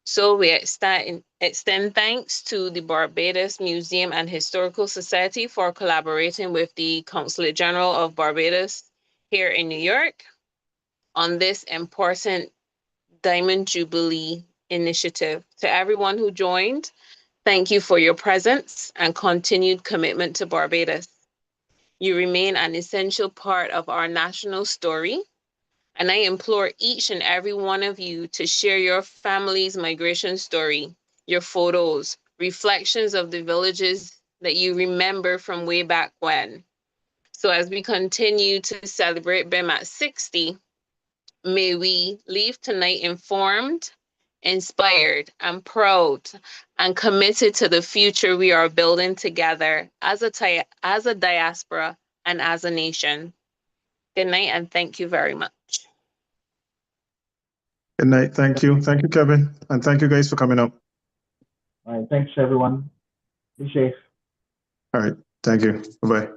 So we extend thanks to the Barbados Museum and Historical Society for collaborating with the Consulate General of Barbados here in New York on this important Diamond Jubilee initiative. To everyone who joined, thank you for your presence and continued commitment to Barbados. You remain an essential part of our national story, and I implore each and every one of you to share your family's migration story, your photos, reflections of the villages that you remember from way back when. So as we continue to celebrate Bim At 60, may we leave tonight informed, inspired, and proud, and committed to the future we are building together as a diaspora and as a nation. Good night, and thank you very much. Good night. Thank you. Thank you, Kevin. And thank you guys for coming up. All right, thanks everyone. Be safe. All right. Thank you. Bye-bye.